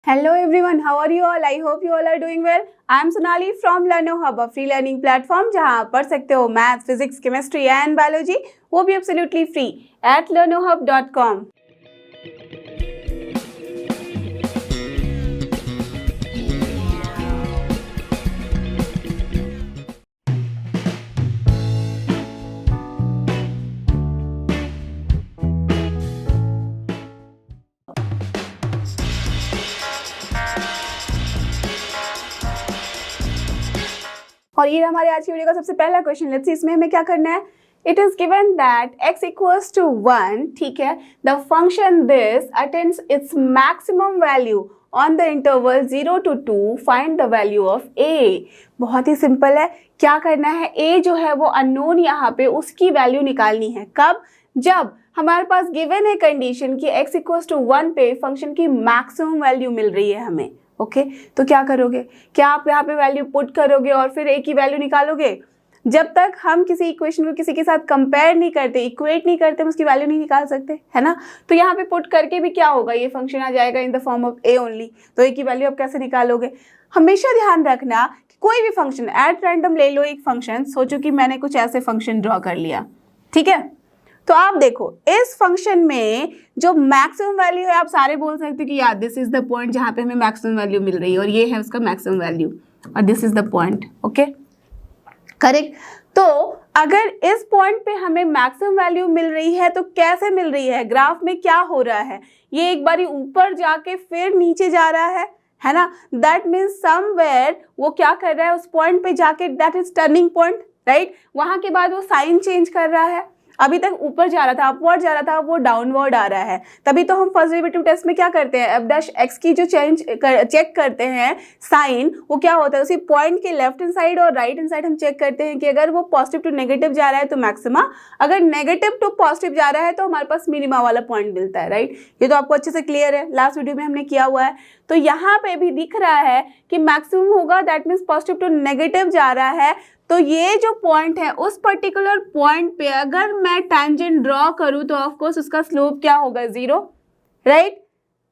Hello everyone, how are you all? I hope you all are doing well. I am Sonali from Learno Hub, a free learning platform जहां आप पढ़ सकते हो math, physics, chemistry and biology, वो भी absolutely free at learnohub.com। और ये हमारे आज की वीडियो का सबसे पहला क्वेश्चन। लेट्स सी इसमें हमें क्या करना है। It is given that x equals to 1, ठीक है, the function this attains its maximum value on the interval 0 to 2, find the value of a। बहुत ही सिंपल है, क्या करना है, a जो है वो अननोन यहाँ पे उसकी वैल्यू निकालनी है। कब? जब हमारे पास गिवन है कंडीशन कि x इक्वल्स टू 1 पे फंक्शन की मैक्सिमम वैल्यू मिल रही है हमें। ओके तो क्या करोगे, क्या आप यहाँ पे वैल्यू पुट करोगे और फिर a की वैल्यू निकालोगे? जब तक हम किसी इक्वेशन को किसी के साथ कंपेयर नहीं करते, इक्वेट नहीं करते, हम उसकी वैल्यू नहीं निकाल सकते, है ना। तो यहाँ पे पुट करके भी क्या होगा, ये फंक्शन आ जाएगा in the form of a only. तो a की वैल्यू आप कैसे निकालोगे? हमेशा ध्यान रखना कि कोई भी फंक्शन एट रैंडम ले लो एक फंक्शन। सोचो कि मैंने कुछ ऐसे फंक्शन ड्रॉ कर लिया, ठीक है। तो आप देखो इस फंक्शन में जो मैक्सिमम वैल्यू है, आप सारे बोल सकते हो कि यार दिस इज द पॉइंट जहां पे हमें मैक्सिमम वैल्यू मिल रही है और ये है उसका मैक्सिमम वैल्यू और this is the point. Okay correct. तो अगर इस पॉइंट पे हमें मैक्सिमम वैल्यू मिल रही है तो कैसे मिल रही है, ग्राफ में क्या हो रहा है, ये एक बारी ऊपर जाके फिर नीचे जा रहा है ना। दैट मीन्स समवेयर वो क्या कर रहा है उस पॉइंट पे जाके, that is turning point, right. वहां के बाद वो साइन चेंज कर रहा है। अभी तक ऊपर जा रहा था, अपवर्ड जा रहा था, वो डाउनवर्ड आ रहा है। तभी तो हम फर्स्ट डेरिवेटिव टेस्ट में क्या करते हैं, एफ डैश एक्स की जो चेक करते हैं साइन, वो क्या होता है, उसी पॉइंट के लेफ्ट हैंड साइड और राइट हैंड साइड हम चेक करते हैं कि अगर वो पॉजिटिव टू नेगेटिव जा रहा है तो मैक्सिमा, अगर नेगेटिव टू पॉजिटिव जा रहा है तो हमारे पास मिनिमा वाला पॉइंट मिलता है, राइट। ये तो आपको अच्छे से क्लियर है, लास्ट वीडियो में हमने किया हुआ है। तो यहाँ पे भी दिख रहा है कि मैक्सिमम होगा, that means positive to negative जा रहा है। तो ये जो पॉइंट है उस पर्टिकुलर पॉइंट पे अगर मैं टैंजेंट ड्रॉ करूं तो ऑफ कोर्स उसका स्लोप क्या होगा, 0, राइट।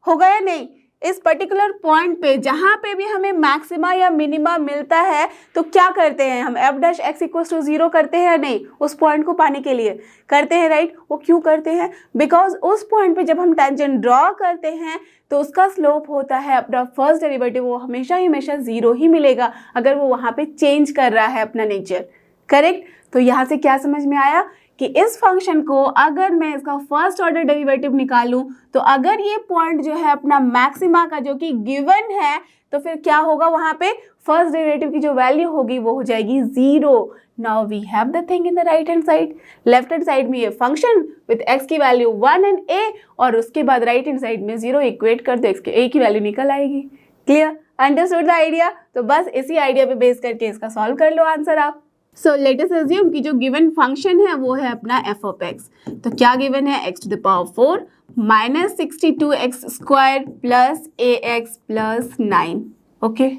होगा या नहीं? इस पर्टिकुलर पॉइंट पे जहां पे भी हमें मैक्सिमा या मिनिमा मिलता है तो क्या करते हैं हम, F dash X equals to 0 करते हैं या नहीं, उस पॉइंट को पाने के लिए करते हैं, राइट। वो क्यों करते हैं? बिकॉज उस पॉइंट पे जब हम टेंजेंट ड्रॉ करते हैं तो उसका स्लोप होता है अपना फर्स्ट डेरिवेटिव, वो हमेशा 0 ही मिलेगा अगर वो वहां पे चेंज कर रहा है अपना नेचर, करेक्ट। तो यहाँ से क्या समझ में आया कि इस फंक्शन को अगर मैं इसका फर्स्ट ऑर्डर डेरिवेटिव निकालूं तो अगर ये पॉइंट जो है अपना मैक्सिमा का जो कि गिवन है तो फिर क्या होगा, वहां पे फर्स्ट डेरिवेटिव की जो वैल्यू होगी वो हो जाएगी 0। Now we have the thing in the right hand side. Left hand side में ये फंक्शन विथ x की वैल्यू 1 एंड a, और उसके बाद राइट हैंड साइड में 0 इक्वेट कर दो, x के a की वैल्यू निकल आएगी। क्लियर? Understood the idea? तो बस इसी आइडिया पे बेस करके इसका सॉल्व कर लो आंसर आप। सो लेट अस अज्यूम कि जो गिवन फंक्शन है वो है अपना f ऑफ x। तो क्या गिवन है, x to the power 4 minus 62x square plus ax plus 9। Okay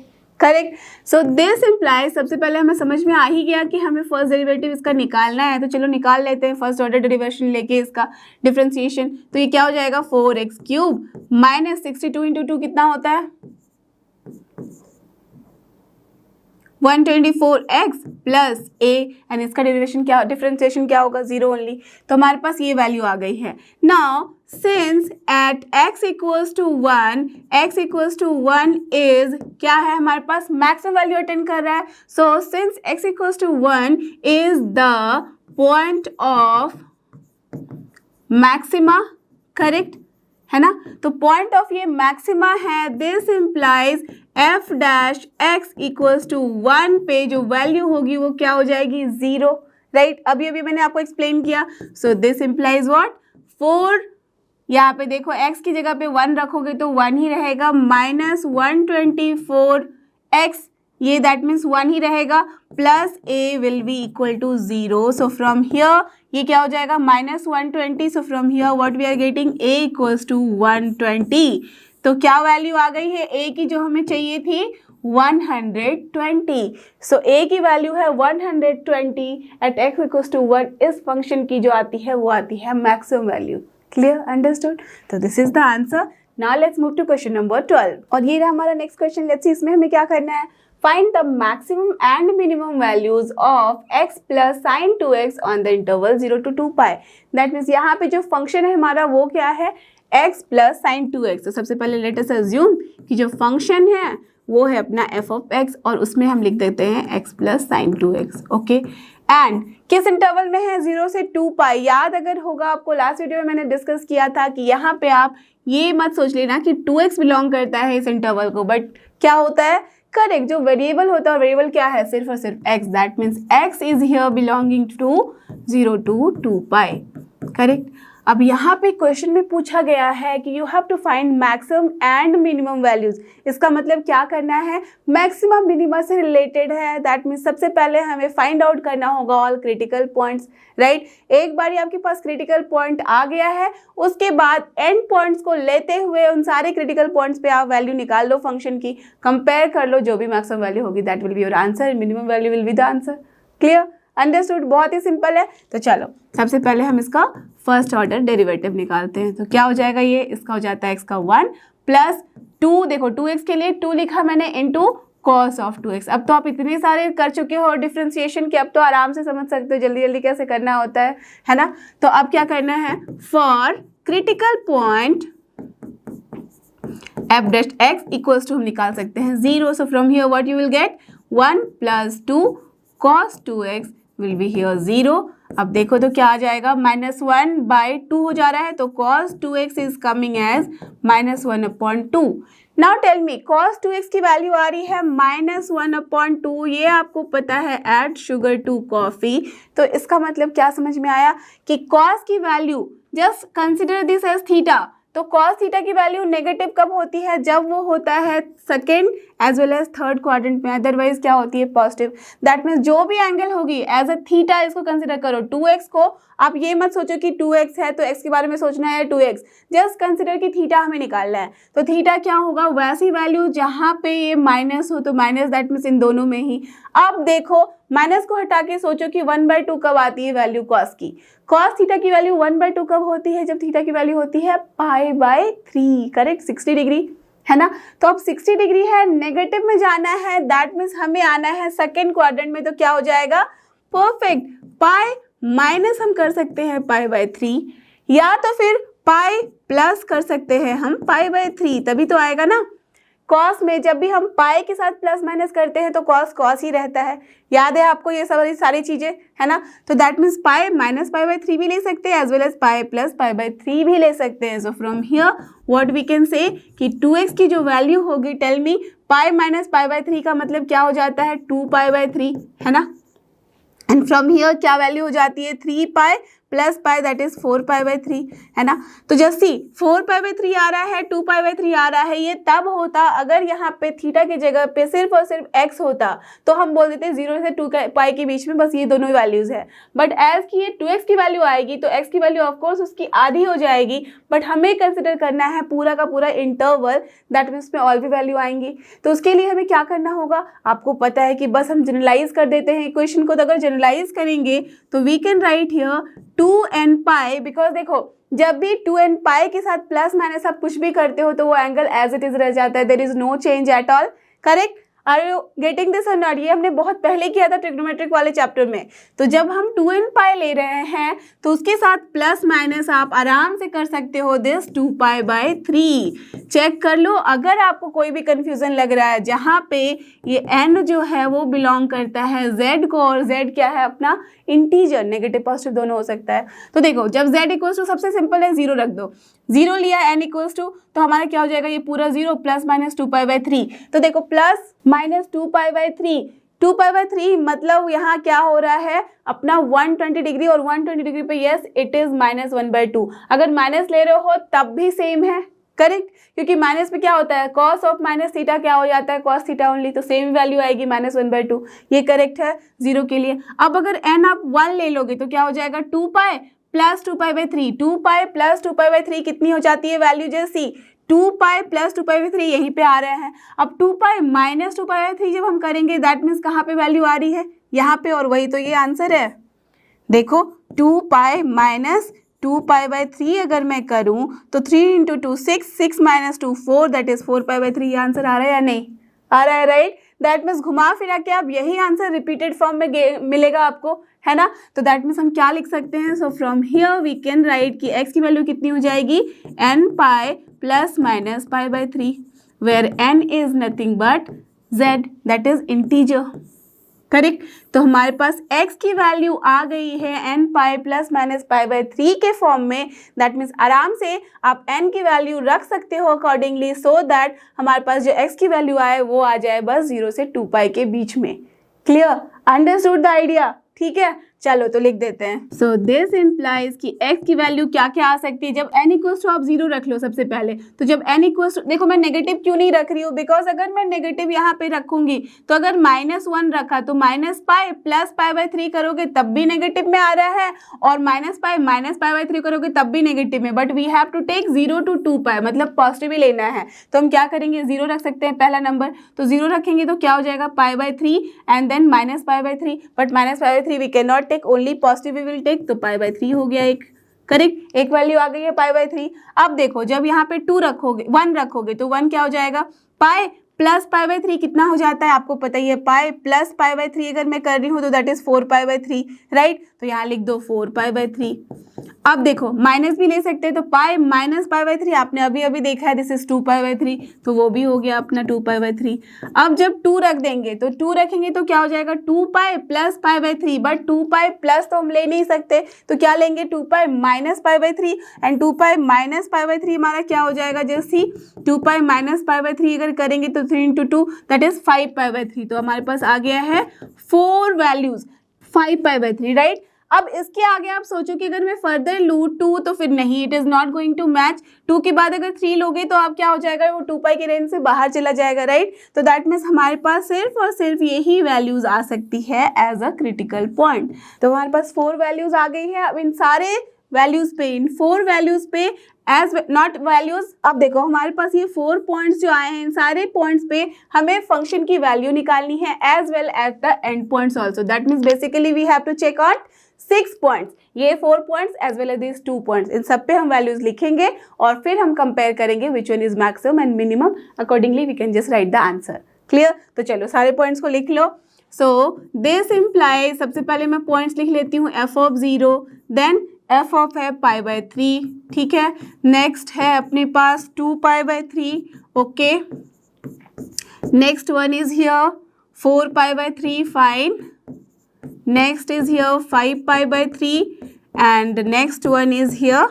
correct. So this implies, सबसे पहले हमें समझ में आ ही गया कि हमें फर्स्ट डेरिवेटिव इसका निकालना है, तो चलो निकाल लेते हैं फर्स्ट ऑर्डर डेरिवेशन लेके इसका डिफरेंशिएशन। तो ये क्या हो जाएगा, 4x क्यूब माइनस 62 इंटू 2 कितना होता है, 124x प्लस a, एंड इसका डिफरेंशिएशन क्या होगा, 0 ओनली। तो हमारे पास ये वैल्यू आ गई है। Now since at x equals to 1 is क्या है, हमारे पास मैक्सिमम वैल्यू अटेंड कर रहा है। So since x equals to 1 is the point of maxima, correct है ना। तो पॉइंट ऑफ ये मैक्सिमा है, this implies f dash x equals to 1 पे जो वैल्यू होगी वो क्या हो जाएगी, 0, राइट। अभी मैंने आपको एक्सप्लेन किया। सो दिस इम्प्लाइज व्हाट, 4, यहाँ पे देखो x की जगह पे 1 रखोगे तो 1 ही रहेगा, माइनस 124x, ये दैट मीन्स 1 ही रहेगा, plus a will be equal to 0। So from here ये क्या हो जाएगा, minus 120। So from here what we are getting, a equals to 120। तो क्या वैल्यू आ गई है a की जो हमें चाहिए थी, 120। सो a की वैल्यू है 120 एट x इक्वल्स टू 1। इस फंक्शन की जो आती है वो आती है मैक्सिमम वैल्यू। Clear, understood? तो this is the answer. Now let's move to question number 12 और ये रहा हमारा नेक्स्ट क्वेश्चन। लेट्स सी इसमें हमें क्या करना है, find the maximum and minimum values of x plus sign 2x on the interval 0 to 2 pi. That means यहाँ पे जो फंक्शन है हमारा वो क्या है, x प्लस साइन 2x। तो सबसे पहले लेट अस अज्यूम कि जो फंक्शन है वो है अपना f ऑफ x और उसमें हम लिख देते हैं x plus sign 2x। Okay, and किस इंटरवल में है, 0 से 2 पाई। याद अगर होगा आपको लास्ट वीडियो में मैंने डिस्कस किया था कि यहाँ पे आप ये मत सोच लेना कि 2x बिलोंग करता है इस इंटरवल को, बट क्या होता है, करेक्ट, जो वेरिएबल होता है, वेरिएबल क्या है, सिर्फ और सिर्फ x। That means x is here belonging to 0 to 2 pi. Correct. अब यहाँ पे क्वेश्चन में पूछा गया है कि you have to find maximum and minimum values. इसका मतलब क्या करना है, मैक्सिमम मिनिमम से रिलेटेड है। दैट मीन्स सबसे पहले हमें फाइंड आउट करना होगा ऑल क्रिटिकल पॉइंट्स, राइट। एक बार आपके पास क्रिटिकल पॉइंट आ गया है, उसके बाद एंड पॉइंट्स को लेते हुए उन सारे क्रिटिकल पॉइंट्स पे आप वैल्यू निकाल लो फंक्शन की, कंपेयर कर लो, जो भी मैक्सिमम वैल्यू होगी that will be your answer, minimum value will be the answer. Clear, understood, बहुत ही सिंपल है। तो चलो सबसे पहले हम इसका फर्स्ट ऑर्डर डेरिवेटिव निकालते हैं। तो क्या हो जाएगा, ये इसका हो जाता है x का 1 प्लस 2, देखो 2x के लिए 2 लिखा मैंने, इंटू कॉस ऑफ 2x। अब तो आप इतने सारे कर चुके हो डिफ्रेंसिएशन कि अब तो आराम से समझ सकते हो जल्दी जल्दी कैसे करना होता है ना। तो अब क्या करना है, for critical point f dash x equals to हम निकाल सकते हैं 0। So from here what you will get 1 plus 2 cos 2x will be here 0। अब देखो तो क्या आ जाएगा, -1/2 हो जा रहा है, तो cos 2x is coming as -1/2। Now tell me, cos 2x की वैल्यू आ रही है -1/2। ये आपको पता है ऐड शुगर टू कॉफी। तो इसका मतलब क्या समझ में आया कि cos की value, just consider this as theta. तो cos थीटा की वैल्यू नेगेटिव कब होती है, जब वो होता है second as well as third quadrant में, अदरवाइज क्या होती है, पॉजिटिव। दैट मीन्स जो भी एंगल होगी एज अ थीटा इसको कंसिडर करो। 2x को आप ये मत सोचो कि 2x है तो x के बारे में सोचना है 2x, जस्ट कंसिडर कि थीटा हमें निकालना है। तो थीटा क्या होगा, वैसी वैल्यू जहाँ पे ये माइनस हो तो माइनस, दैट मीन्स इन दोनों में ही। अब देखो माइनस को हटा के सोचो कि 1/2 कब आती है वैल्यू cos की। cos थीटा की वैल्यू 1/2 कब होती है, जब थीटा की वैल्यू होती है π/3, करेक्ट, 60 डिग्री, है ना। तो अब 60 डिग्री है, नेगेटिव में जाना है, दैट मीन्स हमें आना है सेकेंड क्वाड्रेंट में। तो क्या हो जाएगा, परफेक्ट, पाई माइनस हम कर सकते हैं π/3, या तो फिर पाई प्लस कर सकते हैं हम π/3, तभी तो आएगा ना। कॉस में जब भी हम पाई के साथ प्लस माइनस करते हैं तो कॉस कॉस ही रहता है, याद है आपको ये सारी चीजें, है ना। तो दैट मीन्स पाई माइनस π/3 भी ले सकते हैं, as well as pi plus π/3 भी ले सकते हैं। So from here what we can say कि 2x की जो वैल्यू होगी, टेल मी, पाई माइनस π/3 का मतलब क्या हो जाता है, 2π/3, है ना। एंड फ्रॉम हियर क्या वैल्यू हो जाती है, 3π प्लस पाई, दैट इज 4π/3, है ना। तो जस्ट सी 4π/3 आ रहा है, 2π/3 आ रहा है, ये तब होता अगर यहाँ पे थीटा की जगह पे सिर्फ और सिर्फ x होता, तो हम बोल देते 0 से 2π के बीच में बस ये दोनों वैल्यूज है। बट एज की ये 2x की वैल्यू आएगी तो x की वैल्यू ऑफकोर्स उसकी आधी हो जाएगी, बट हमें कंसिडर करना है पूरा का पूरा इंटरवल, दैट मीन्स में ऑल भी वैल्यू आएंगी। तो उसके लिए हमें क्या करना होगा, आपको पता है कि बस हम जनरलाइज कर देते हैं इक्वेशन को। तो अगर जनरलाइज करेंगे तो we can write here 2n pi, because देखो जब भी 2n पाई के साथ प्लस माइनस आप कुछ भी करते हो तो वो एंगल एज इट इज रह जाता है, there is no change at all, correct. Are you getting this और नॉट, ये हमने बहुत पहले किया था ट्रिग्नोमेट्रिक वाले चैप्टर में। तो जब हम 2n पाई ले रहे हैं तो उसके साथ प्लस माइनस आप आराम से कर सकते हो दिस 2π/3। चेक कर लो अगर आपको कोई भी कंफ्यूजन लग रहा है, जहाँ पे ये n जो है वो बिलोंग करता है z को, और z क्या है अपना इंटीजर, नेगेटिव पॉजिटिव दोनों हो सकता है। तो देखो जब z इक्वल्स टू, सबसे सिंपल है 0 रख दो, 0 लिया n इक्वल्स टू, तो हमारा क्या हो जाएगा ये पूरा 0 प्लस माइनस 2π/3। तो देखो प्लस माइनस 2π/3, 2π/3 मतलब यहाँ क्या हो रहा है अपना 120 डिग्री, और 120 डिग्री पे यस इट इज -1/2। अगर माइनस ले रहे हो तब भी सेम है, करेक्ट, क्योंकि माइनस पे क्या होता है कॉस ऑफ माइनस थीटा क्या हो जाता है कॉस थीटा ओनली, तो सेम वैल्यू आएगी -1/2। ये करेक्ट है 0 के लिए। अब अगर n आप 1 ले लोगे तो क्या हो जाएगा 2π प्लस 2π/3, 2π प्लस 2π/3 कितनी हो जाती है वैल्यू, जैसी 2π प्लस 2π/3 यहीं पे आ रहे हैं। अब 2π माइनस 2π/3 जब हम करेंगे दैट मीन्स कहाँ पे वैल्यू आ रही है, यहाँ पे, और वही तो ये आंसर है। देखो 2π माइनस 2π/3 अगर मैं करूं तो 3 × 2 6, 6 - 2 4, दैट इज 4π/3। ये आंसर आ रहा है या नहीं आ रहा है, राइट? दैट मीन्स घुमा फिरा के अब यही आंसर रिपीटेड फॉर्म में मिलेगा आपको, है ना? तो दैट मीन्स हम क्या लिख सकते हैं? So from here we can write कि x की वैल्यू कितनी हो जाएगी, n ± π/3, where n is nothing but z, that is integer, correct? तो हमारे पास x की वैल्यू आ गई है n ± π/3 के फॉर्म में। दैट मीन्स आराम से आप n की वैल्यू रख सकते हो अकॉर्डिंगली, सो दैट हमारे पास जो x की वैल्यू आए वो आ जाए बस 0 से 2π के बीच में। क्लियर? Understood the idea? ठीक है, चलो तो लिख देते हैं। सो दिस इम्प्लाइज कि x की वैल्यू क्या क्या आ सकती है जब n इक्वल्स टू, आप 0 रख लो सबसे पहले। तो जब n इक्वल्स टू, देखो मैं नेगेटिव क्यों नहीं रख रही हूँ, बिकॉज अगर मैं नेगेटिव यहाँ पे रखूंगी तो अगर -1 रखा तो -π + π/3 करोगे तब भी नेगेटिव में आ रहा है, और -π - π/3 करोगे तब भी नेगेटिव में। But we have to take 0 to 2π, मतलब पॉजिटिव ही लेना है। तो हम क्या करेंगे, 0 रख सकते हैं पहला नंबर, तो 0 रखेंगे तो क्या हो जाएगा, π/3 and then -π/3, but -π/3 we can not take, only positive we will take, तो π/3 हो गया एक, करेक्ट? एक वैल्यू आ गई है π/3। अब देखो जब यहाँ पे 2 रखोगे, 1 रखोगे तो 1 क्या हो जाएगा, π + π/3 कितना हो जाता है आपको पता ही है, π + π/3 अगर मैं कर रही हूँ तो दैट इज 4π/3, राइट? तो यहाँ लिख दो 4π/3। अब देखो माइनस भी ले सकते हैं, तो π - π/3 आपने अभी अभी देखा है, दिस इज 2π/3, तो वो भी हो गया अपना 2π/3। अब जब 2 रख देंगे तो 2 रखेंगे तो क्या हो जाएगा, 2π + π/3, बट 2π प्लस तो हम ले नहीं सकते, तो क्या लेंगे, 2π - π/3, एंड 2π - π/3 हमारा क्या हो जाएगा, जैसे 2π - π/3 अगर करेंगे तो 3 × 2 दैट इज 5π/3। तो हमारे पास आ गया है 4 वैल्यूज 5π/3, राइट? अब इसके आगे आप सोचो कि अगर मैं फर्दर लूँ 2 तो फिर नहीं, it is not going to match. 2 के बाद अगर 3 लोगे तो आप क्या हो जाएगा, वो 2π के रेंज से बाहर चला जाएगा, राइट? तो दैट मीन्स हमारे पास सिर्फ और सिर्फ यही वैल्यूज आ सकती है एज अ क्रिटिकल पॉइंट। तो हमारे पास 4 वैल्यूज आ गई है। अब इन सारे वैल्यूज पे, इन 4 वैल्यूज पे एज नॉट वैल्यूज, अब देखो हमारे पास ये 4 पॉइंट्स जो आए हैं, इन सारे पॉइंट्स पे हमें फंक्शन की वैल्यू निकालनी है as well as the end points also. That means basically we have to check out 6 points, ये 4 points as well as this 2 points, इन सब पे हम वैल्यूज लिखेंगे और फिर हम कंपेयर करेंगे which one is maximum and minimum, accordingly we can just write the answer. Clear? तो चलो सारे पॉइंट्स को लिख लो। सो दिस इम्प्लाई, सबसे पहले मैं पॉइंट्स लिख लेती हूँ, f(0), देन f है π/3, ठीक है? नेक्स्ट है अपने पास 2π/3, okay? Next one is here 4π/3, fine. Next is here 5π/3 and next one is here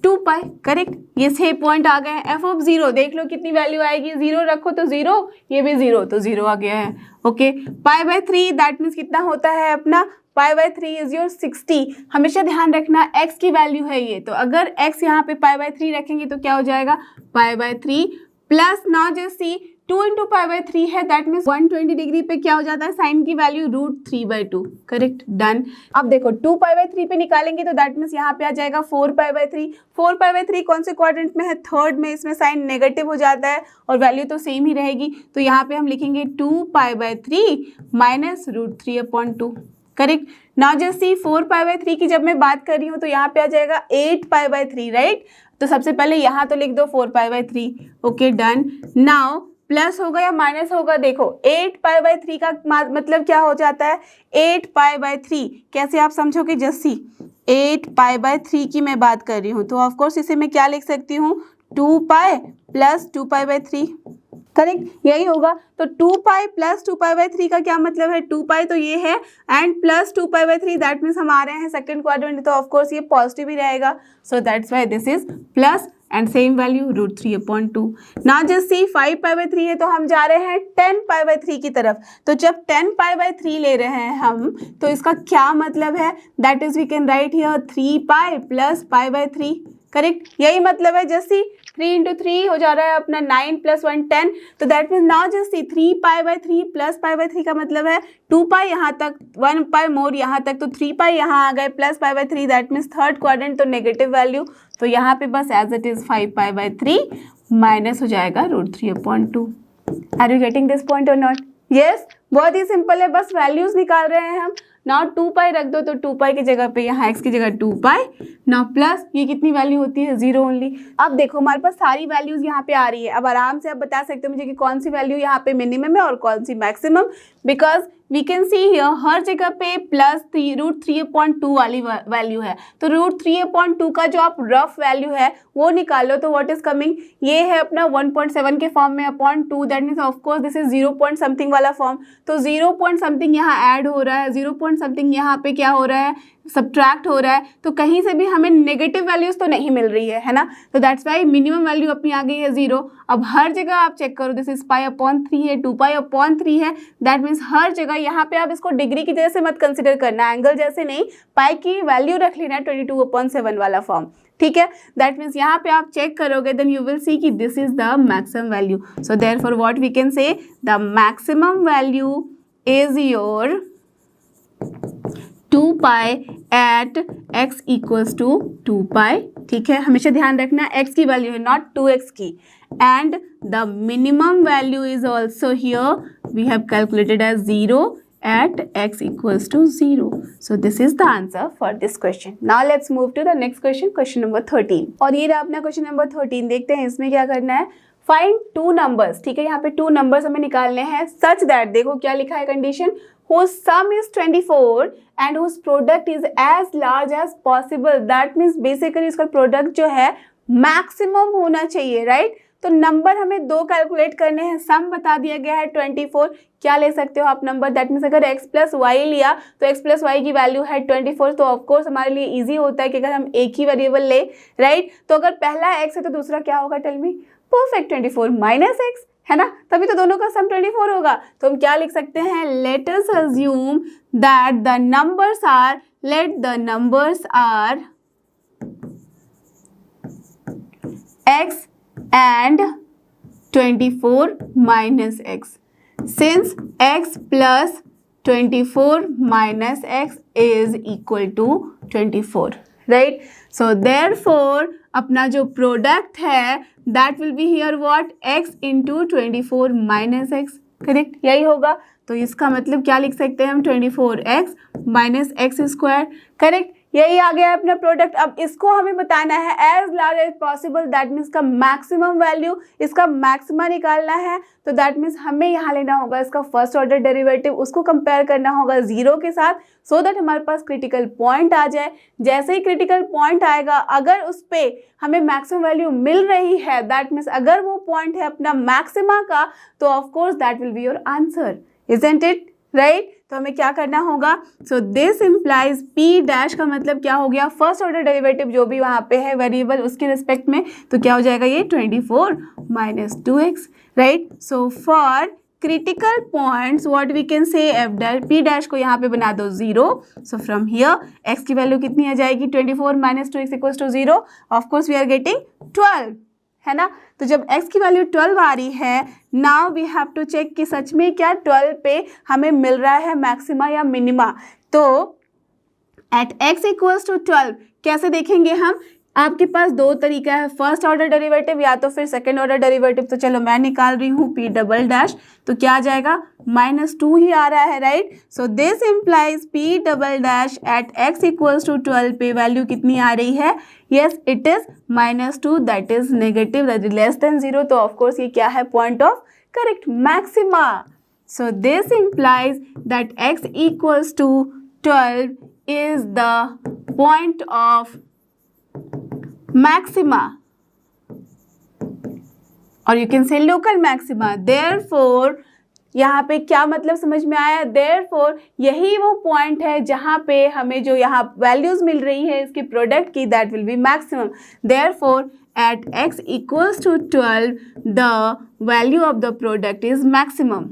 2π, correct? ये 6 पॉइंट आ गए हैं। f(0) देख लो कितनी वैल्यू आएगी, 0 रखो तो 0, ये भी 0 तो 0 आ गया है, ओके? π/3 दैट मीन्स कितना होता है अपना, π/3 इज योर 60। हमेशा ध्यान रखना x की वैल्यू है ये, तो अगर x यहाँ पे π/3 रखेंगे तो क्या हो जाएगा, π/3 प्लस, नाउ जस्ट सी 2 × π/3 है, दैट मीन्स 120 डिग्री पे क्या हो जाता है, साइन की वैल्यू √3/2, करेक्ट? डन। अब देखो 2π/3 पे निकालेंगे तो दैट मीन्स यहाँ पे आ जाएगा 4π/3। 4π/3 कौन से क्वाड्रेंट में है, थर्ड में, इसमें साइन नेगेटिव हो जाता है और वैल्यू तो सेम ही रहेगी, तो यहाँ पे हम लिखेंगे 2π/3 - √3/2, करेक्ट? नाउ जस्ट सी 4π/3 की जब मैं बात कर रही हूँ तो यहाँ पे आ जाएगा 8π/3, राइट? तो सबसे पहले यहाँ तो लिख दो 4π/3, ओके? डन। नाउ प्लस होगा या माइनस होगा, देखो 8π/3 का मतलब क्या हो जाता है, 8π/3 कैसे आप समझोगे, जस्ट सी 8π/3 की मैं बात कर रही हूँ तो ऑफकोर्स इसे मैं क्या लिख सकती हूँ, 2π + 2π/3, करेक्ट? यही होगा। तो 2π + 2π/3 का क्या मतलब है, 2π तो ये है एंड प्लस 2π/3, दैट मीन्स हम आ रहे हैं सेकंड क्वाड्रेंट, तो ऑफकोर्स ये पॉजिटिव ही रहेगा, so that's why this is plus and same value √3/2। Now just see 5π/3 है तो हम जा रहे हैं 10π/3 की तरफ। तो जब 10π/3 ले रहे हैं हम तो इसका क्या मतलब है, that is we can write here 3π + π/3, correct? यही मतलब है। जस्ट सी 3 × 3 हो जा रहा है अपना 9 + 1 10, तो that means now just see 3π/3 + π/3 का मतलब है 2π यहाँ तक, 1π मोर यहाँ तक, तो 3π यहाँ आ गए plus π/3, that means third quadrant तो नेगेटिव वैल्यू, तो यहाँ पे बस एज इट इज 5π/3 माइनस हो जाएगा √3/2। Are you getting this point और नॉट? यस, बहुत ही सिंपल है, बस वैल्यूज निकाल रहे हैं हम। नाउ 2 पाई रख दो, तो 2 पाई की जगह पे यहाँ x की जगह 2 पाई, नाउ प्लस ये कितनी वैल्यू होती है 0 ओनली। अब देखो हमारे पास सारी वैल्यूज यहाँ पे आ रही है। अब आराम से आप बता सकते हो मुझे कि कौन सी वैल्यू यहाँ पे मिनिमम है और कौन सी maximum, because we can see here हर जगह पे प्लस √3/2 वाली वैल्यू है, तो √3/2 का जो आप रफ वैल्यू है वो निकालो, तो व्हाट इज कमिंग, ये है अपना 1.7 के फॉर्म में upon 2, that means of course this is 0 point something वाला फॉर्म, तो 0 पॉइंट समथिंग यहाँ ऐड हो रहा है, 0 पॉइंट समथिंग यहाँ पे क्या हो रहा है, सब्ट्रैक्ट हो रहा है, तो कहीं से भी हमें नेगेटिव वैल्यूज तो नहीं मिल रही है ना, तो दैट्स वाई मिनिमम वैल्यू अपनी आ गई है 0। अब हर जगह आप चेक करो, दिस इज π/3 है, 2π/3 है, दैट मीन्स हर जगह यहाँ पे आप इसको डिग्री की जैसे मत कंसिडर करना, एंगल जैसे नहीं, पाई की वैल्यू रख लेना 22/7 वाला फॉर्म, ठीक है। दैट मीन्स यहाँ पे आप चेक करोगे, देन यू विल सी कि this is the maximum value, so therefore what we can say, the maximum value is your 2 pi at x equals to 2 pi, ठीक है। हमेशा ध्यान रखना x की वैल्यू है, नॉट 2x की, and the minimum value is also here we have calculated as 0 at x equals to 0. So this is the answer for this question. Now let's move to the next question, question number 13. और ये रहा अपना question number 13, देखते हैं इसमें क्या करना है, फाइंड 2 numbers, ठीक है। यहाँ पे 2 numbers हमें निकालने हैं, सच दैट, देखो क्या लिखा है condition, whose sum is 24 and whose product is as large as possible, that means basically इसका product जो है maximum होना चाहिए, right? तो नंबर हमें 2 कैलकुलेट करने हैं, सम बता दिया गया है 24, क्या ले सकते हो आप नंबर, दैट मीन्स अगर x प्लस वाई लिया तो x प्लस वाई की वैल्यू है 24, तो ऑफकोर्स हमारे लिए इजी होता है कि अगर हम एक ही वेरिएबल ले, राइट, तो अगर पहला x है तो दूसरा क्या होगा, tell me, perfect 24 minus x, है ना, तभी तो दोनों का सम 24 होगा। तो हम क्या लिख सकते हैं, let us assume that the numbers are, let the numbers are x and 24 minus x. Since x plus 24 minus x is equal to 24, right? So therefore अपना जो प्रोडक्ट है that will be here what, x into 24 minus x, correct, यही होगा। तो इसका मतलब क्या लिख सकते हैं हम, 24x minus x square, correct, यही आ गया अपना प्रोडक्ट। अब इसको हमें बताना है as large as possible, that means का मैक्सिमम वैल्यू, इसका मैक्सिमा निकालना है, तो दैट मीन्स हमें यहाँ लेना होगा इसका फर्स्ट ऑर्डर डेरिवेटिव, उसको कंपेयर करना होगा 0 के साथ, सो दैट हमारे पास क्रिटिकल पॉइंट आ जाए। जैसे ही क्रिटिकल पॉइंट आएगा, अगर उस पर हमें मैक्सिमम वैल्यू मिल रही है, दैट मीन्स अगर वो पॉइंट है अपना मैक्सिमा का, तो of course that will be your answer, isn't it, right. तो हमें क्या करना होगा, सो दिस इम्प्लाइज पी डैश का मतलब क्या हो गया, फर्स्ट ऑर्डर डेरिवेटिव जो भी वहाँ पे है वेरिएबल उसके रिस्पेक्ट में, तो क्या हो जाएगा ये 24 minus 2x, right. So for critical points what we can say, f dash p dash को यहाँ पे बना दो 0, सो फ्रॉम हियर x की वैल्यू कितनी आ जाएगी, 24 minus 2x equals to 0, of course we are getting 12, है ना। तो जब x की वैल्यू 12 आ रही है, now we have to check कि सच में क्या 12 पे हमें मिल रहा है मैक्सिमा या मिनिमा। तो एट x इक्वल्स टू 12 कैसे देखेंगे हम, आपके पास 2 तरीका है, फर्स्ट ऑर्डर डेरिवेटिव या तो फिर सेकेंड ऑर्डर डेरिवेटिव। तो चलो मैं निकाल रही हूँ p डबल डैश, तो क्या आ जाएगा, -2 ही आ रहा है, right. So this implies p double dash at x equals to 12 पे वैल्यू कितनी आ रही है, yes it is -2, that is negative, that is less than 0, तो ऑफकोर्स ये क्या है, point of correct maxima. So this implies that x equals to 12 is the point of maxima, और you can say local maxima. Therefore यहाँ पे क्या मतलब समझ में आया, देयरफॉर यही वो पॉइंट है जहाँ पे हमें जो यहाँ वैल्यूज मिल रही है इसकी प्रोडक्ट की, that will be maximum. Therefore at x equals to 12 the value of the product is maximum.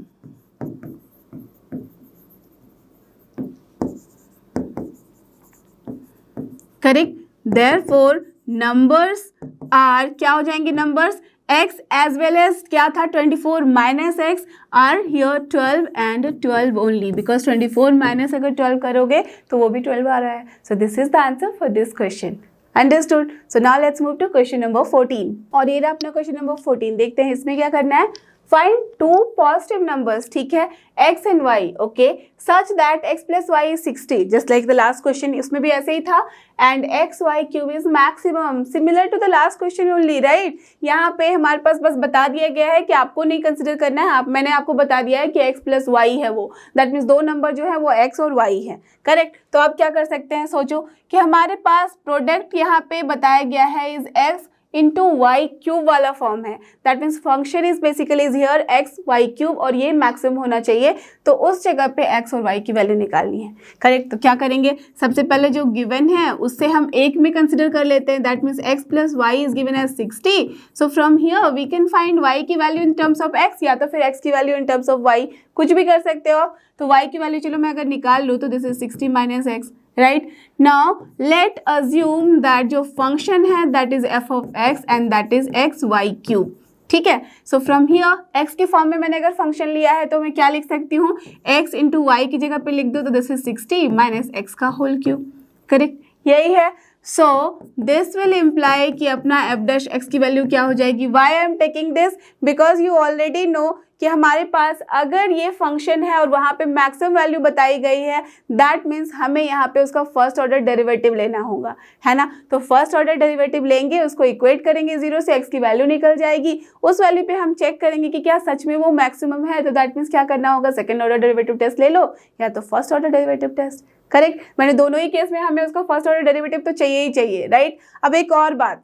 Correct, therefore numbers are क्या हो जाएंगे, numbers x as well as क्या था 24 minus x are here 12 and 12 only, because 24 minus अगर 12 करोगे तो वो भी 12 आ रहा है। So this is the answer for this question, understood. So now let's move to question number 14, और ये रहा अपना क्वेश्चन नंबर 14, देखते हैं इसमें क्या करना है। Find two positive numbers, ठीक है, x and y, okay, such that x plus y is 60, just like the last question, इसमें भी ऐसे ही था, and x y cube is maximum, similar to the last question only, right? यहाँ पे हमारे पास बस बता दिया गया है कि आपको नहीं कंसिडर करना है, मैंने आपको बता दिया है कि x plus y है वो, दैट मीन्स दो नंबर जो है वो x और y है, करेक्ट। तो आप क्या कर सकते हैं, सोचो कि हमारे पास प्रोडक्ट यहाँ पे बताया गया है is x into y cube वाला फॉर्म है, that means function is basically is here x y cube और ये मैक्सिमम होना चाहिए, तो उस जगह पे एक्स और वाई की वैल्यू निकालनी है, करेक्ट। तो क्या करेंगे, सबसे पहले जो गिवन है उससे हम एक में कंसिडर कर लेते हैं, that means x plus y is given as 60, so from here we can find y की value in terms of x या तो फिर एक्स की value in terms of y, कुछ भी कर सकते हो। तो वाई की वैल्यू चलो मैं अगर निकाल लूँ तो this is 60 minus x, right. Now let assume that जो फंक्शन है that is f of x and that is x y cube, ठीक है। सो फ्रॉम हियर एक्स के फॉर्म में मैंने अगर फंक्शन लिया है तो मैं क्या लिख सकती हूँ, एक्स इंटू वाई की जगह पे लिख दो तो दिस इज 60 माइनस एक्स का होल क्यूब, करेक्ट, यही है। सो दिस विल इम्प्लाई कि अपना एफ डैश एक्स की वैल्यू क्या हो जाएगी, why I am taking this because you already know कि हमारे पास अगर ये फंक्शन है और वहाँ पे मैक्सिमम वैल्यू बताई गई है, दैट मीन्स हमें यहाँ पे उसका फर्स्ट ऑर्डर डेरिवेटिव लेना होगा, है ना। तो फर्स्ट ऑर्डर डेरिवेटिव लेंगे, उसको इक्वेट करेंगे 0 से, एक्स की वैल्यू निकल जाएगी, उस वैल्यू पे हम चेक करेंगे कि क्या सच में वो मैक्सिमम है, तो दैट मीन्स क्या करना होगा, सेकेंड ऑर्डर डेरिवेटिव टेस्ट ले लो या तो first order derivative test, correct. मैंने दोनों ही केस में हमें उसका फर्स्ट ऑर्डर डेरिवेटिव तो चाहिए ही चाहिए, राइट। अब एक और बात,